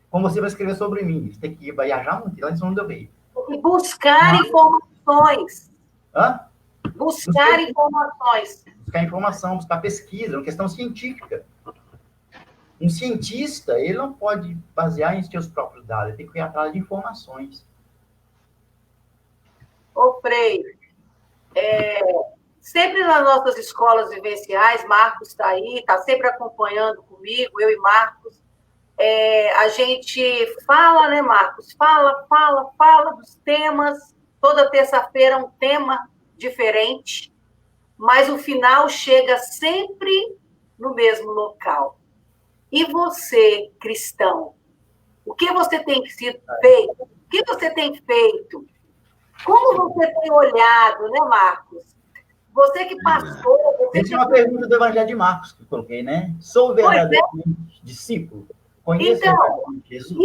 Como você vai escrever sobre mim? Você tem que viajar muito, lá em onde eu veio. E buscar informações. Hã? Buscar informações. Buscar informação, buscar pesquisa, uma questão científica. Um cientista, ele não pode basear em seus próprios dados, ele tem que ir atrás de informações. Ô, Frei, sempre nas nossas escolas vivenciais, Marcos está aí, está sempre acompanhando comigo, eu e Marcos, a gente fala, né, Marcos? Fala dos temas, toda terça-feira um tema diferente, mas o final chega sempre no mesmo local. E você, cristão, o que você tem sido feito? O que você tem feito? Como você tem olhado, né, Marcos? Você que passou... Essa é uma pergunta do Evangelho de Marcos que eu coloquei, né? Sou verdadeiramente discípulo? Conheço então, Jesus?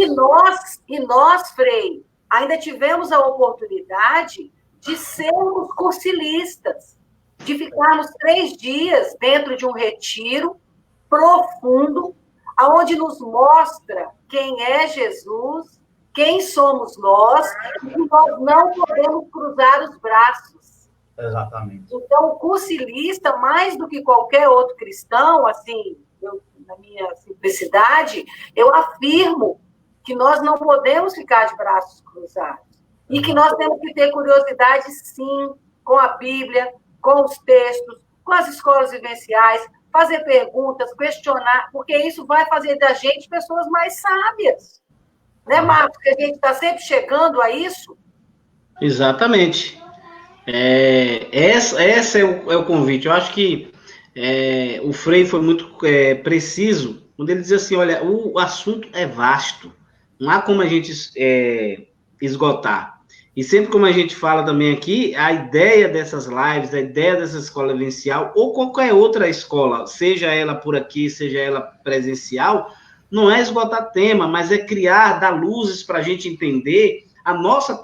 E nós, Frei, ainda tivemos a oportunidade de sermos cursilistas, de ficarmos 3 dias dentro de um retiro profundo, aonde nos mostra quem é Jesus, quem somos nós, e nós não podemos cruzar os braços. Exatamente. Então, o cursilista, mais do que qualquer outro cristão, assim, na minha simplicidade, eu afirmo que nós não podemos ficar de braços cruzados. E que nós temos que ter curiosidade, sim, com a Bíblia, com os textos, com as escolas vivenciais, fazer perguntas, questionar, porque isso vai fazer da gente pessoas mais sábias. Né, Marcos? Que a gente está sempre chegando a isso. Exatamente. Esse é o convite. Eu acho que o Frei foi muito preciso quando ele diz assim, olha, o assunto é vasto. Não há como a gente esgotar. E sempre como a gente fala também aqui, a ideia dessas lives, a ideia dessa escola vivencial, ou qualquer outra escola, seja ela por aqui, seja ela presencial, não é esgotar tema, mas é criar, dar luzes para a gente entender a nossa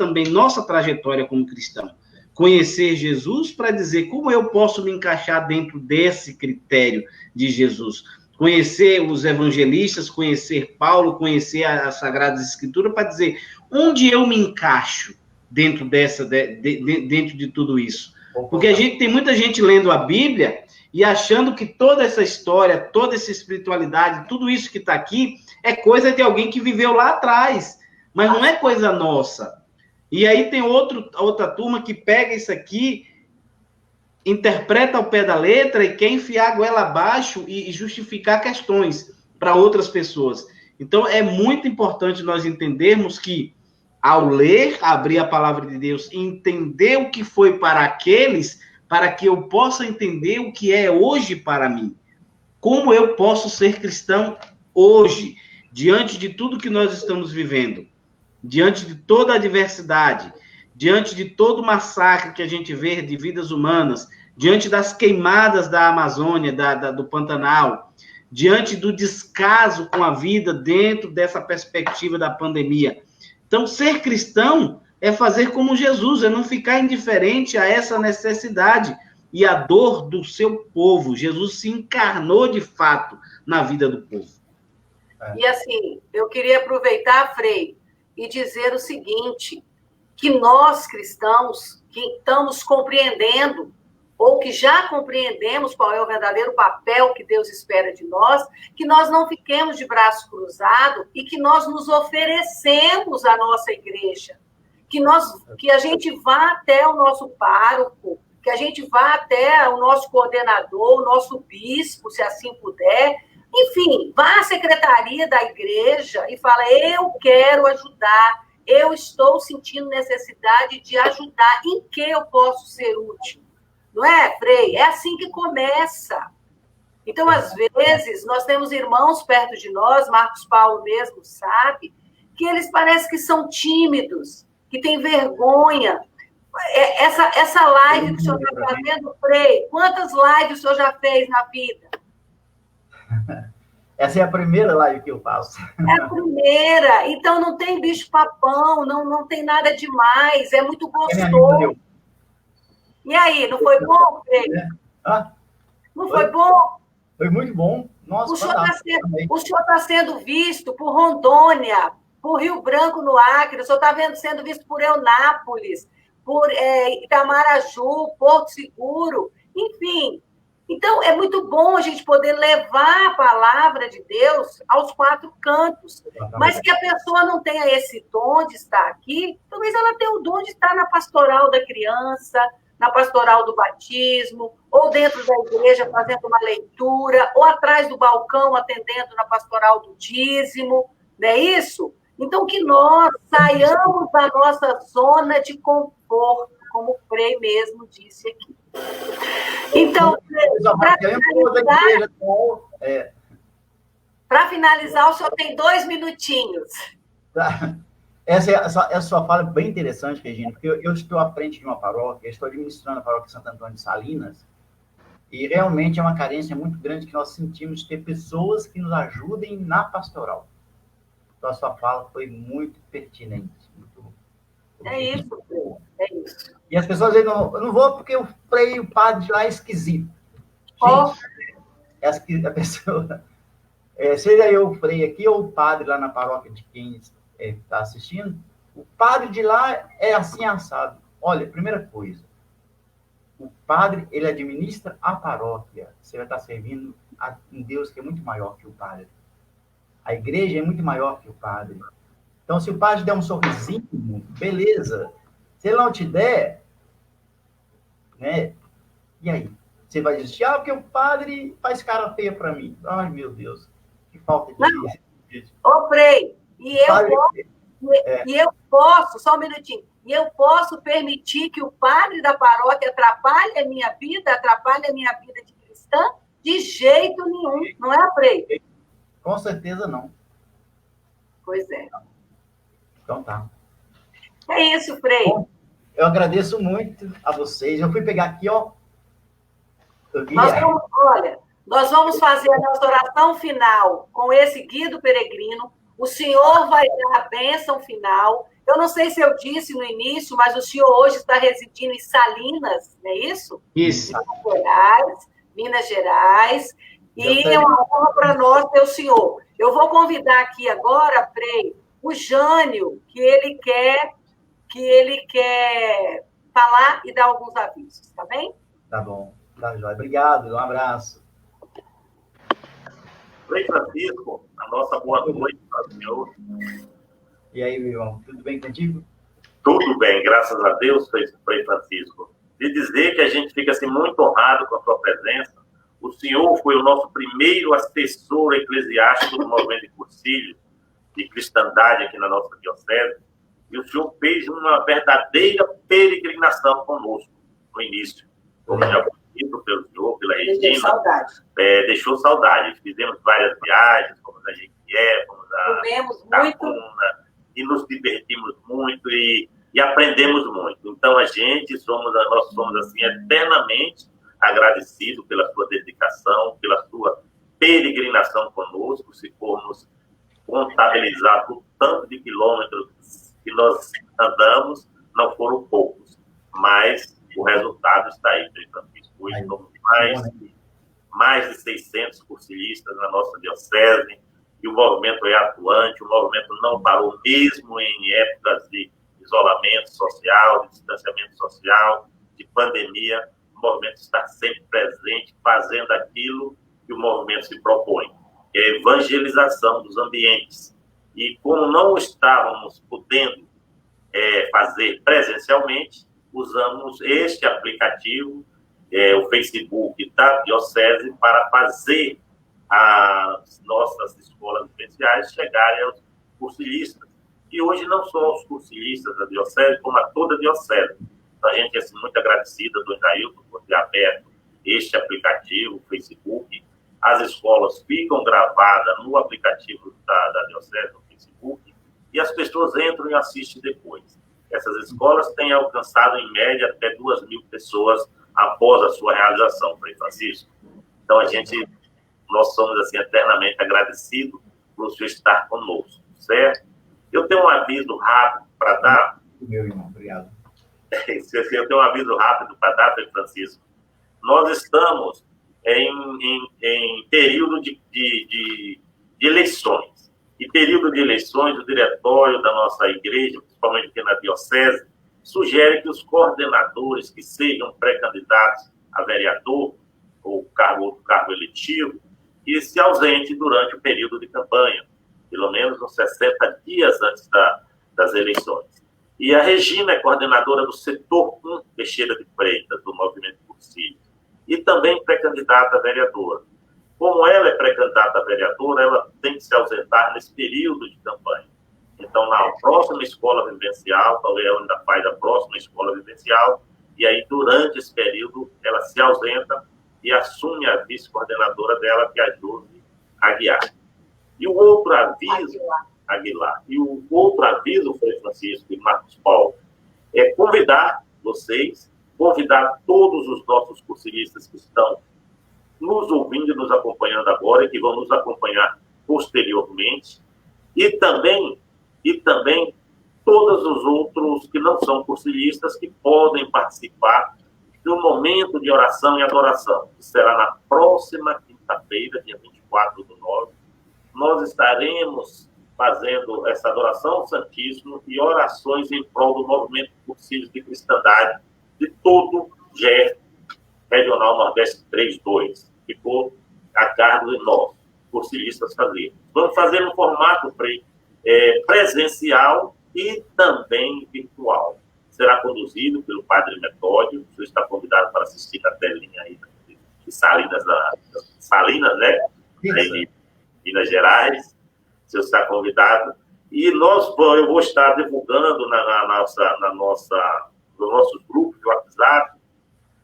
trajetória como cristão. Conhecer Jesus para dizer como eu posso me encaixar dentro desse critério de Jesus. Conhecer os evangelistas, conhecer Paulo, conhecer as Sagradas Escrituras para dizer onde eu me encaixo dentro dentro de tudo isso. Porque tem muita gente lendo a Bíblia e achando que toda essa história, toda essa espiritualidade, tudo isso que está aqui é coisa de alguém que viveu lá atrás, mas não é coisa nossa. E aí tem outra turma que pega isso aqui, interpreta ao pé da letra e quer enfiar a goela abaixo e justificar questões para outras pessoas. Então é muito importante nós entendermos que ao ler, abrir a palavra de Deus e entender o que foi para aqueles, para que eu possa entender o que é hoje para mim. Como eu posso ser cristão hoje, diante de tudo que nós estamos vivendo, diante de toda a adversidade, diante de todo o massacre que a gente vê de vidas humanas, diante das queimadas da Amazônia, do Pantanal, diante do descaso com a vida dentro dessa perspectiva da pandemia. Então, ser cristão é fazer como Jesus, é não ficar indiferente a essa necessidade e a dor do seu povo. Jesus se encarnou de fato na vida do povo. E assim, eu queria aproveitar, Frei, e dizer o seguinte, que nós cristãos, que estamos compreendendo, ou que já compreendemos qual é o verdadeiro papel que Deus espera de nós, que nós não fiquemos de braço cruzado e que nós nos oferecemos à nossa igreja, que a gente vá até o nosso pároco, que a gente vá até o nosso coordenador, o nosso bispo, se assim puder, enfim, vá à secretaria da igreja e fala, eu quero ajudar, eu estou sentindo necessidade de ajudar, em que eu posso ser útil? Não é, Frei? É assim que começa. Então, às vezes, nós temos irmãos perto de nós, Marcos Paulo mesmo sabe, que eles parecem que são tímidos, que têm vergonha. Essa live que o senhor está fazendo, Frei, quantas lives o senhor já fez na vida? Essa é a primeira live que eu faço. É a primeira. Então, não tem bicho-papão, não tem nada demais. É muito gostoso. E aí, não foi bom, Frei? Não foi bom? Foi muito bom. Nossa, o senhor está sendo visto por Rondônia, por Rio Branco, no Acre. O senhor está sendo visto por Eunápolis, por Itamaraju, Porto Seguro. Enfim... Então, é muito bom a gente poder levar a palavra de Deus aos 4 cantos. Mas que a pessoa não tenha esse dom de estar aqui, talvez ela tenha o dom de estar na pastoral da criança, na pastoral do batismo, ou dentro da igreja fazendo uma leitura, ou atrás do balcão atendendo na pastoral do dízimo, não é isso? Então, que nós saiamos da nossa zona de conforto, como o Frei mesmo disse aqui. Então, para finalizar, o senhor tem 2 minutinhos. Essa sua fala é bem interessante, Regina, porque eu estou à frente de uma paróquia, estou administrando a paróquia Santo Antônio de Salinas, e realmente é uma carência muito grande que nós sentimos de ter pessoas que nos ajudem na pastoral. Então, a sua fala foi muito pertinente. É isso, é isso. E as pessoas dizem, eu não vou porque o Frei, o padre de lá é esquisito. Gente, a pessoa... seja eu o Frei aqui ou o padre lá na paróquia de quem está assistindo, o padre de lá é assim assado. Olha, primeira coisa, o padre, ele administra a paróquia. Você vai estar servindo a um Deus que é muito maior que o padre. A igreja é muito maior que o padre. Então, se o padre der um sorrisinho, beleza. Se ele não te der, né? E aí? Você vai dizer, porque o padre faz cara feia para mim. Ai, meu Deus, que falta de... Ô, Frei, eu posso, só um minutinho, e eu posso permitir que o padre da paróquia atrapalhe a minha vida de cristã? De jeito nenhum, não é, Frei? Com certeza não. Pois é. Então tá. É isso, Frei. Bom, eu agradeço muito a vocês. Eu fui pegar aqui, ó. Nós vamos fazer a nossa oração final com esse guia do peregrino. O senhor vai dar a bênção final. Eu não sei se eu disse no início, mas o senhor hoje está residindo em Salinas, não é isso? Isso. Minas Gerais. E é uma honra para nós ter o senhor. Eu vou convidar aqui agora, Frei, o Jânio, que ele quer falar e dar alguns avisos, tá bem? Tá bom. Tá, Jóia. Obrigado, um abraço. Frei Francisco, a nossa boa noite para o senhor. E aí, meu irmão, tudo bem contigo? Tudo bem, graças a Deus, Frei Francisco. De dizer que a gente fica assim, muito honrado com a sua presença. O senhor foi o nosso primeiro assessor eclesiástico do movimento de cursilho de cristandade aqui na nossa diocese. E o senhor fez uma verdadeira peregrinação conosco no início. Como já foi dito pelo senhor, pela Regina. Deixou saudade. Fizemos várias viagens, fomos a Jequié, fomos a Cuna, e nos divertimos muito e aprendemos muito. Então, nós somos assim, eternamente agradecidos pela sua dedicação, pela sua peregrinação conosco. Se formos contabilizar o tanto de quilômetros que nós andamos, não foram poucos, mas o resultado está aí, Frei Francisco. Hoje somos mais de 600 cursilistas na nossa diocese, e o movimento é atuante, o movimento não parou mesmo em épocas de isolamento social, de distanciamento social, de pandemia. O movimento está sempre presente, fazendo aquilo que o movimento se propõe, que é a evangelização dos ambientes. E como não estávamos podendo fazer presencialmente, usamos este aplicativo, o Facebook da Diocese, para fazer as nossas escolas vivenciais chegarem aos cursilistas. E hoje não só aos cursilistas da Diocese, como a toda a Diocese. Então, a gente é assim, muito agradecida do Jailton por ter aberto este aplicativo, o Facebook. As escolas ficam gravadas no aplicativo da Diocese, no Facebook, e as pessoas entram e assistem depois. Essas escolas têm alcançado, em média, até 2.000 pessoas após a sua realização, Frei Francisco. Então, a gente nós somos, assim, eternamente agradecidos por o senhor estar conosco, certo? Eu tenho um aviso rápido para dar. Meu irmão, obrigado. Eu tenho um aviso rápido para dar, Frei Francisco. Nós estamos em período de eleições. E período de eleições, o diretório da nossa igreja, principalmente aqui na diocese, sugere que os coordenadores que sejam pré-candidatos a vereador ou outro cargo eletivo, que se ausente durante o período de campanha, pelo menos uns 60 dias antes das eleições. E a Regina é coordenadora do setor 1 Teixeira de Freitas, do Movimento Cursilho, e também pré-candidata a vereadora. Como ela é pré-candidata a vereadora, ela tem que se ausentar nesse período de campanha. Então, na próxima escola vivencial, talvez ela ainda faz a próxima escola vivencial, e aí, durante esse período, ela se ausenta e assume a vice-coordenadora dela, que é a Josi Aguiar. E o outro aviso, Aguilar. E o outro aviso, Frei Francisco e Marcos Paulo, é convidar vocês, convidar todos os nossos cursilistas que estão nos ouvindo e nos acompanhando agora e que vão nos acompanhar posteriormente, e também todos os outros que não são cursilistas que podem participar do momento de oração e adoração, que será na próxima quinta-feira, dia 24/9. Nós estaremos fazendo essa adoração ao Santíssimo e orações em prol do movimento Cursilhos de Cristandade de todo o GER Regional Nordeste 32, que ficou a cargo de nós, cursilistas, fazer. Vamos fazer no formato presencial e também virtual. Será conduzido pelo Padre Metódio. O senhor está convidado para assistir na telinha aí de Salinas, né? Aí, Minas Gerais. O senhor está convidado. E eu vou estar divulgando no nosso grupo de WhatsApp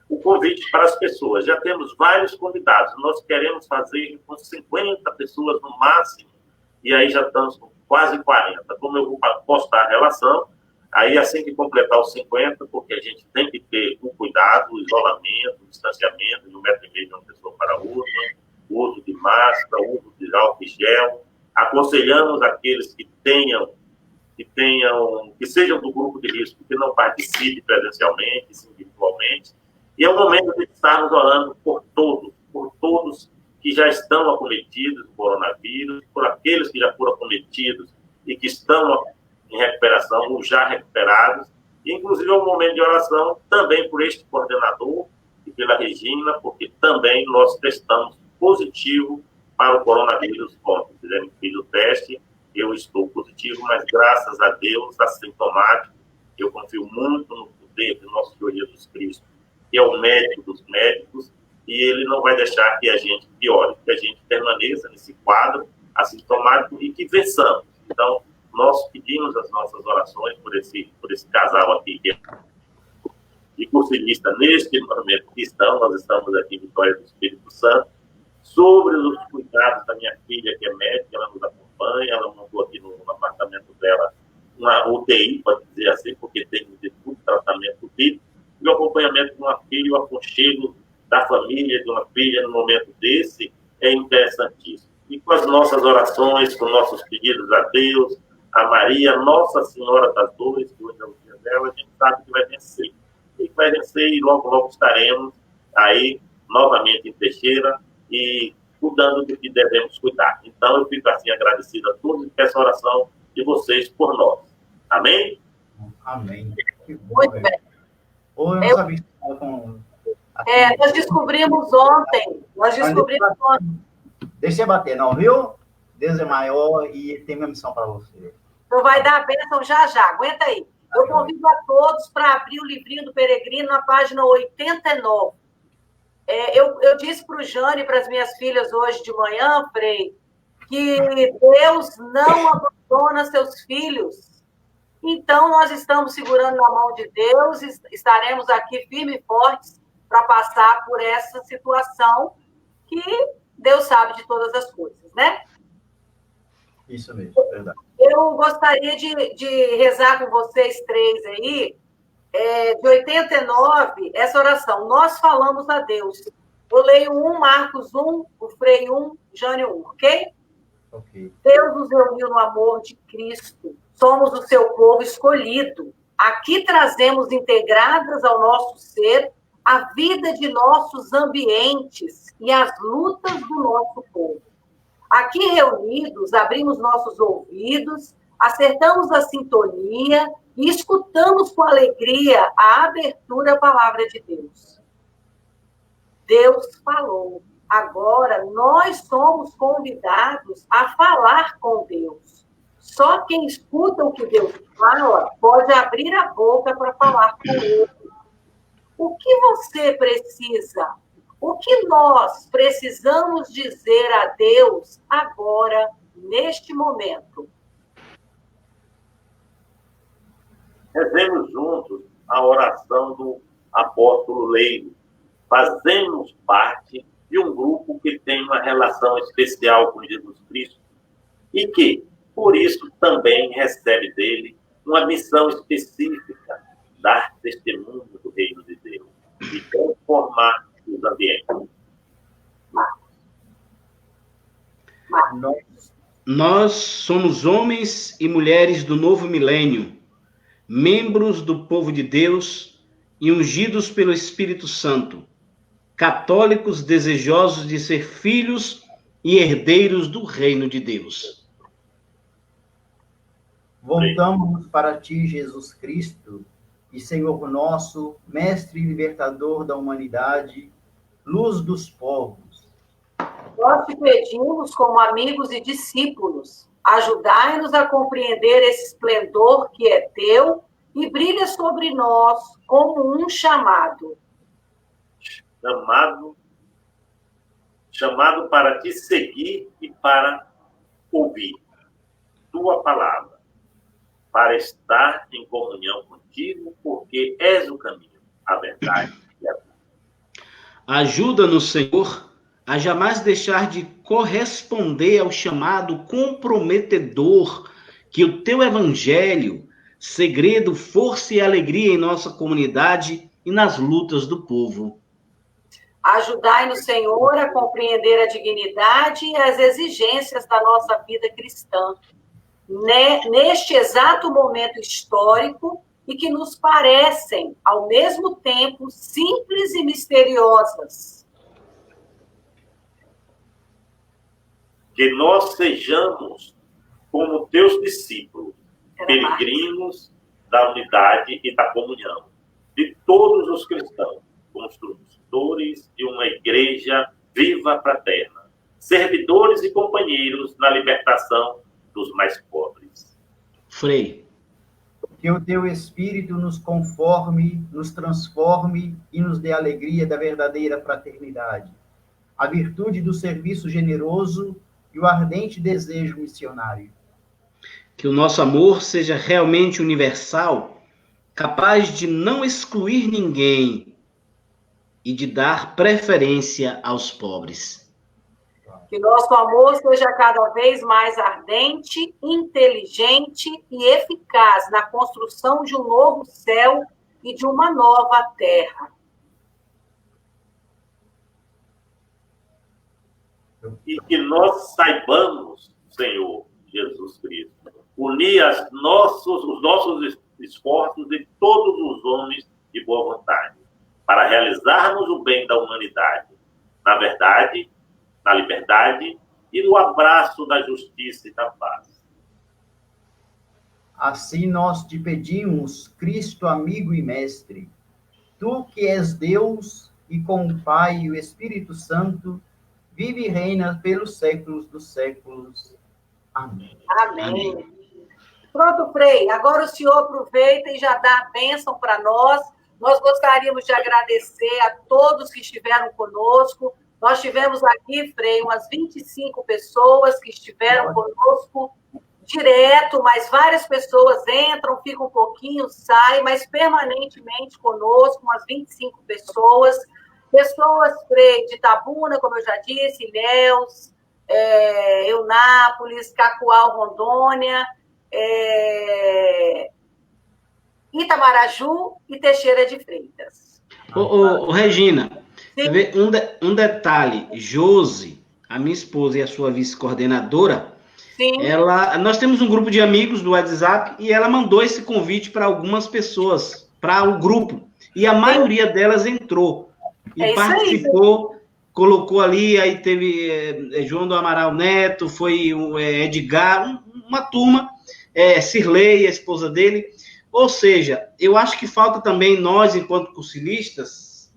o convite para as pessoas. Já temos vários convidados. Nós queremos fazer com 50 pessoas no máximo. E aí já estamos com quase 40. Como eu vou postar a relação, aí assim que completar os 50, porque a gente tem que ter o cuidado, o isolamento, o distanciamento de 1,5 metro de uma pessoa para a outra, o uso de máscara, o uso de álcool e gel. Aconselhamos aqueles que sejam do grupo de risco, que não participe presencialmente, sim virtualmente. E é o momento de estarmos orando por todos que já estão acometidos do coronavírus, por aqueles que já foram acometidos e que estão em recuperação ou já recuperados. E, inclusive, é um momento de oração também por este coordenador e pela Regina, porque também nós testamos positivo para o coronavírus ontem. Fizemos o teste, eu estou positivo, mas graças a Deus, assintomático. Eu confio muito no poder do nosso Senhor Jesus Cristo, que é o médico dos médicos, e ele não vai deixar que a gente piore, que a gente permaneça nesse quadro assintomático e que vençamos. Então, nós pedimos as nossas orações por esse casal aqui, que é e cursilista neste momento cristão. Nós estamos aqui em Vitória do Espírito Santo, sobre os cuidados da minha filha, que é médica, ela nos acompanha, ela montou aqui no apartamento dela uma UTI, pode dizer assim, porque tem muito tratamento dele, e o acompanhamento de uma filha, o aconchego da família, de uma filha, no momento desse, é interessantíssimo. E com as nossas orações, com nossos pedidos a Deus, a Maria, Nossa Senhora das Dores, que hoje é o dia dela, a gente sabe que vai vencer. E vai vencer, e logo, logo estaremos aí, novamente em Teixeira, e cuidando do que devemos cuidar. Então, eu fico assim agradecido a todos e peço a oração de vocês por nós. Amém? Amém. Muito bem. Nós descobrimos ontem. Deixa eu bater, não, viu? Deus é maior e tem minha missão para você. Então vai dar a bênção já. Aguenta aí. Eu convido a todos para abrir o livrinho do Peregrino na página 89. Eu disse para o Jane e para as minhas filhas hoje de manhã, Frei, que Deus não abandona seus filhos. Então, nós estamos segurando na mão de Deus, estaremos aqui firmes e fortes para passar por essa situação que Deus sabe de todas as coisas, né? Isso mesmo, verdade. Eu gostaria de rezar com vocês três aí, de 89, essa oração. Nós falamos a Deus. Eu leio 1, Marcos 1, o Frei 1, Jânio 1, ok? Ok. Deus nos reuniu no amor de Cristo. Somos o seu povo escolhido. Aqui trazemos integradas ao nosso ser a vida de nossos ambientes e as lutas do nosso povo. Aqui reunidos, abrimos nossos ouvidos, acertamos a sintonia e escutamos com alegria a abertura à palavra de Deus. Deus falou. Agora, nós somos convidados a falar com Deus. Só quem escuta o que Deus fala pode abrir a boca para falar com Ele. O que você precisa? O que nós precisamos dizer a Deus agora, neste momento? Rezemos juntos a oração do apóstolo Leiro. Fazemos parte de um grupo que tem uma relação especial com Jesus Cristo e que, por isso, também recebe dele uma missão específica, dar testemunho do reino de Deus e transformar os ambientes. Nós somos homens e mulheres do novo milênio, membros do povo de Deus e ungidos pelo Espírito Santo, católicos desejosos de ser filhos e herdeiros do reino de Deus. Voltamos para ti, Jesus Cristo, e Senhor nosso, Mestre e Libertador da humanidade, luz dos povos. Nós te pedimos, como amigos e discípulos, ajudai-nos a compreender esse esplendor que é teu e brilha sobre nós como um chamado. Chamado para te seguir e para ouvir tua palavra, para estar em comunhão contigo, porque és o caminho, a verdade e a vida. Ajuda-nos, Senhor, a jamais deixar de corresponder ao chamado comprometedor que o teu evangelho, segredo, força e alegria em nossa comunidade e nas lutas do povo. Ajudai-nos, Senhor, a compreender a dignidade e as exigências da nossa vida cristã, neste exato momento histórico e que nos parecem, ao mesmo tempo, simples e misteriosas. Que nós sejamos, como teus discípulos, peregrinos da unidade e da comunhão de todos os cristãos, construtores de uma igreja viva fraterna, servidores e companheiros na libertação dos mais pobres. Frei. Que o teu Espírito nos conforme, nos transforme e nos dê a alegria da verdadeira fraternidade, a virtude do serviço generoso e o ardente desejo missionário. Que o nosso amor seja realmente universal, capaz de não excluir ninguém e de dar preferência aos pobres. Que nosso amor seja cada vez mais ardente, inteligente e eficaz na construção de um novo céu e de uma nova terra. E que nós saibamos, Senhor Jesus Cristo, unir os nossos esforços de todos os homens de boa vontade, para realizarmos o bem da humanidade, na verdade, na liberdade e no abraço da justiça e da paz. Assim nós te pedimos, Cristo amigo e mestre, tu que és Deus e com o Pai e o Espírito Santo, vive e reina pelos séculos dos séculos. Amém. Amém. Pronto, Frei, agora o senhor aproveita e já dá a bênção para nós. Nós gostaríamos de agradecer a todos que estiveram conosco. Nós tivemos aqui, Frei, umas 25 pessoas que estiveram conosco direto, mas várias pessoas entram, ficam um pouquinho, saem, mas permanentemente conosco, umas 25 pessoas. Pessoas, Frei, de Itabuna, como eu já disse, Ilhéus, Eunápolis, Cacoal, Rondônia, Itamaraju e Teixeira de Freitas. Regina, Você vê um detalhe, Josi, a minha esposa e a sua vice-coordenadora, Sim. nós temos um grupo de amigos do WhatsApp e ela mandou esse convite para algumas pessoas, para o grupo, e a maioria delas entrou e participou, colocou ali, aí teve João do Amaral Neto, foi o Edgar, uma turma, Cirlei, a esposa dele. Ou seja, eu acho que falta também nós, enquanto cursilistas,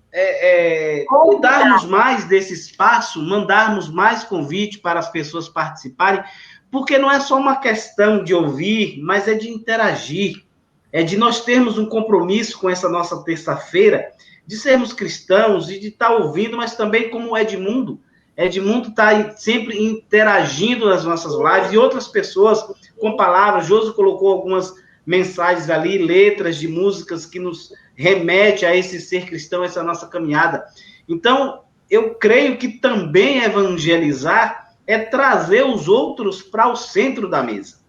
cuidarmos mais desse espaço, mandarmos mais convite para as pessoas participarem, porque não é só uma questão de ouvir, mas é de interagir, é de nós termos um compromisso com essa nossa terça-feira, de sermos cristãos e de estar ouvindo, mas também como o Edmundo está sempre interagindo nas nossas lives, e outras pessoas com palavras. Josi colocou algumas mensagens ali, letras de músicas que nos remete a esse ser cristão, essa nossa caminhada. Então, eu creio que também evangelizar é trazer os outros para o centro da mesa.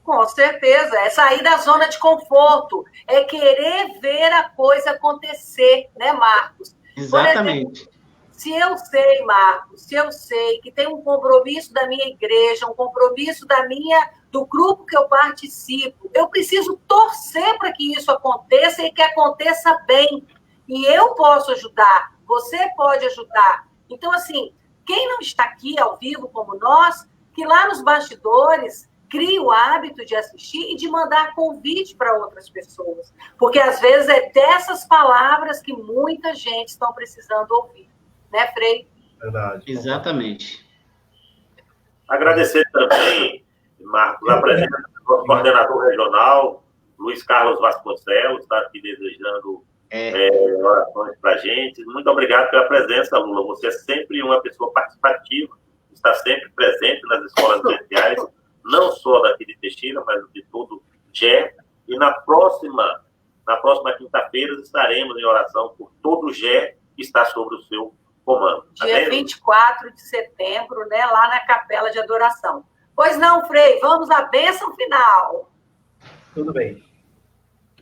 Com certeza, é sair da zona de conforto, é querer ver a coisa acontecer, né, Marcos? Exatamente. Por exemplo, se eu sei, Marcos, que tem um compromisso da minha igreja, um compromisso do grupo que eu participo, eu preciso torcer para que isso aconteça e que aconteça bem. E eu posso ajudar, você pode ajudar. Então, assim, quem não está aqui ao vivo como nós, que lá nos bastidores crie o hábito de assistir e de mandar convite para outras pessoas. Porque, às vezes, é dessas palavras que muita gente está precisando ouvir. Né, Frei? Verdade. Exatamente. Agradecer também, Marcos, a presença do nosso coordenador regional, Luiz Carlos Vasconcelos, está aqui desejando orações para a gente. Muito obrigado pela presença, Lula. Você é sempre uma pessoa participativa, está sempre presente nas escolas especiais, não só daqui de Teixeira, mas de todo o GE. E na próxima quinta-feira estaremos em oração por todo o GE que está sobre o seu comando. Dia 24 de setembro, né, lá na Capela de Adoração. Pois não, Frei, vamos à bênção final. Tudo bem.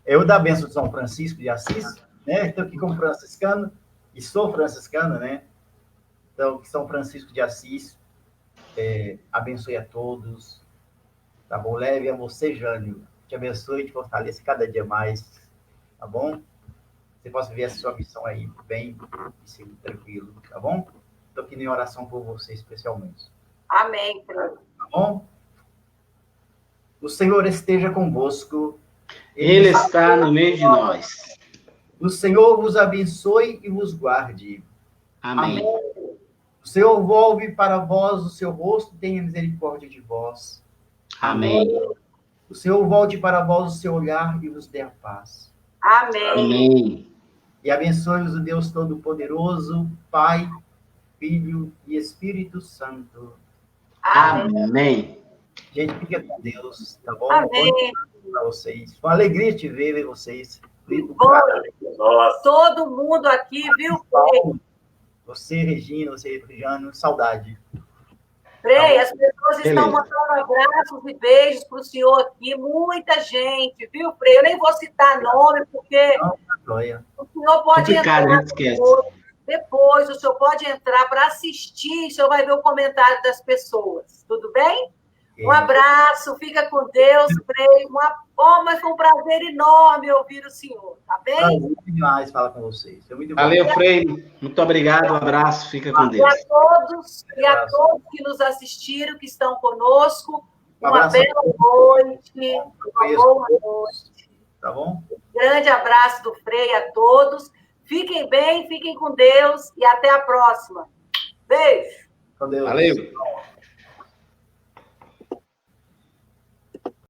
Eu da bênção de São Francisco de Assis, né? Estou aqui como franciscano, e sou franciscano, né? Então, que São Francisco de Assis abençoe a todos, tá bom? Leve a você, Jânio, te abençoe e te fortaleça cada dia mais, tá bom? Você possa ver a sua missão aí bem e seguir tranquilo, tá bom? Estou aqui em oração por você, especialmente. Amém, Frei. Tá bom? O Senhor esteja convosco. Ele está no meio de nós. O Senhor vos abençoe e vos guarde. Amém. O Senhor volve para vós o seu rosto e tenha misericórdia de vós. Amém. O Senhor volte para vós o seu olhar e vos dê a paz. Amém. Amém. E abençoe-vos o Deus Todo-Poderoso, Pai, Filho e Espírito Santo. Amém. Gente, fica com Deus, tá bom? Amém. Para vocês. Foi uma alegria te ver vocês. Nossa. Todo mundo aqui, viu, Frei? Você, Regina, você, Regiano, saudade. Frei, as pessoas estão Beleza. mandando abraços e beijos para o senhor aqui. Muita gente, viu, Frei? Eu nem vou citar nome, porque Glória. o senhor pode Complicado, entrar a gente esquece. depois, o senhor pode entrar para assistir, o senhor vai ver o comentário das pessoas. Tudo bem? Um abraço, fica com Deus, Frei. Mas foi um prazer enorme ouvir o senhor, tá bem? Prazer demais falar com vocês. Foi muito bom. Valeu, Frei. Muito obrigado. Um abraço. Fica com E Deus. a todos que nos assistiram, que estão conosco, uma abraço bela noite, uma boa noite. Tá bom? Grande abraço do Frei a todos. Fiquem bem, fiquem com Deus e até a próxima. Beijo. Com Deus. Valeu.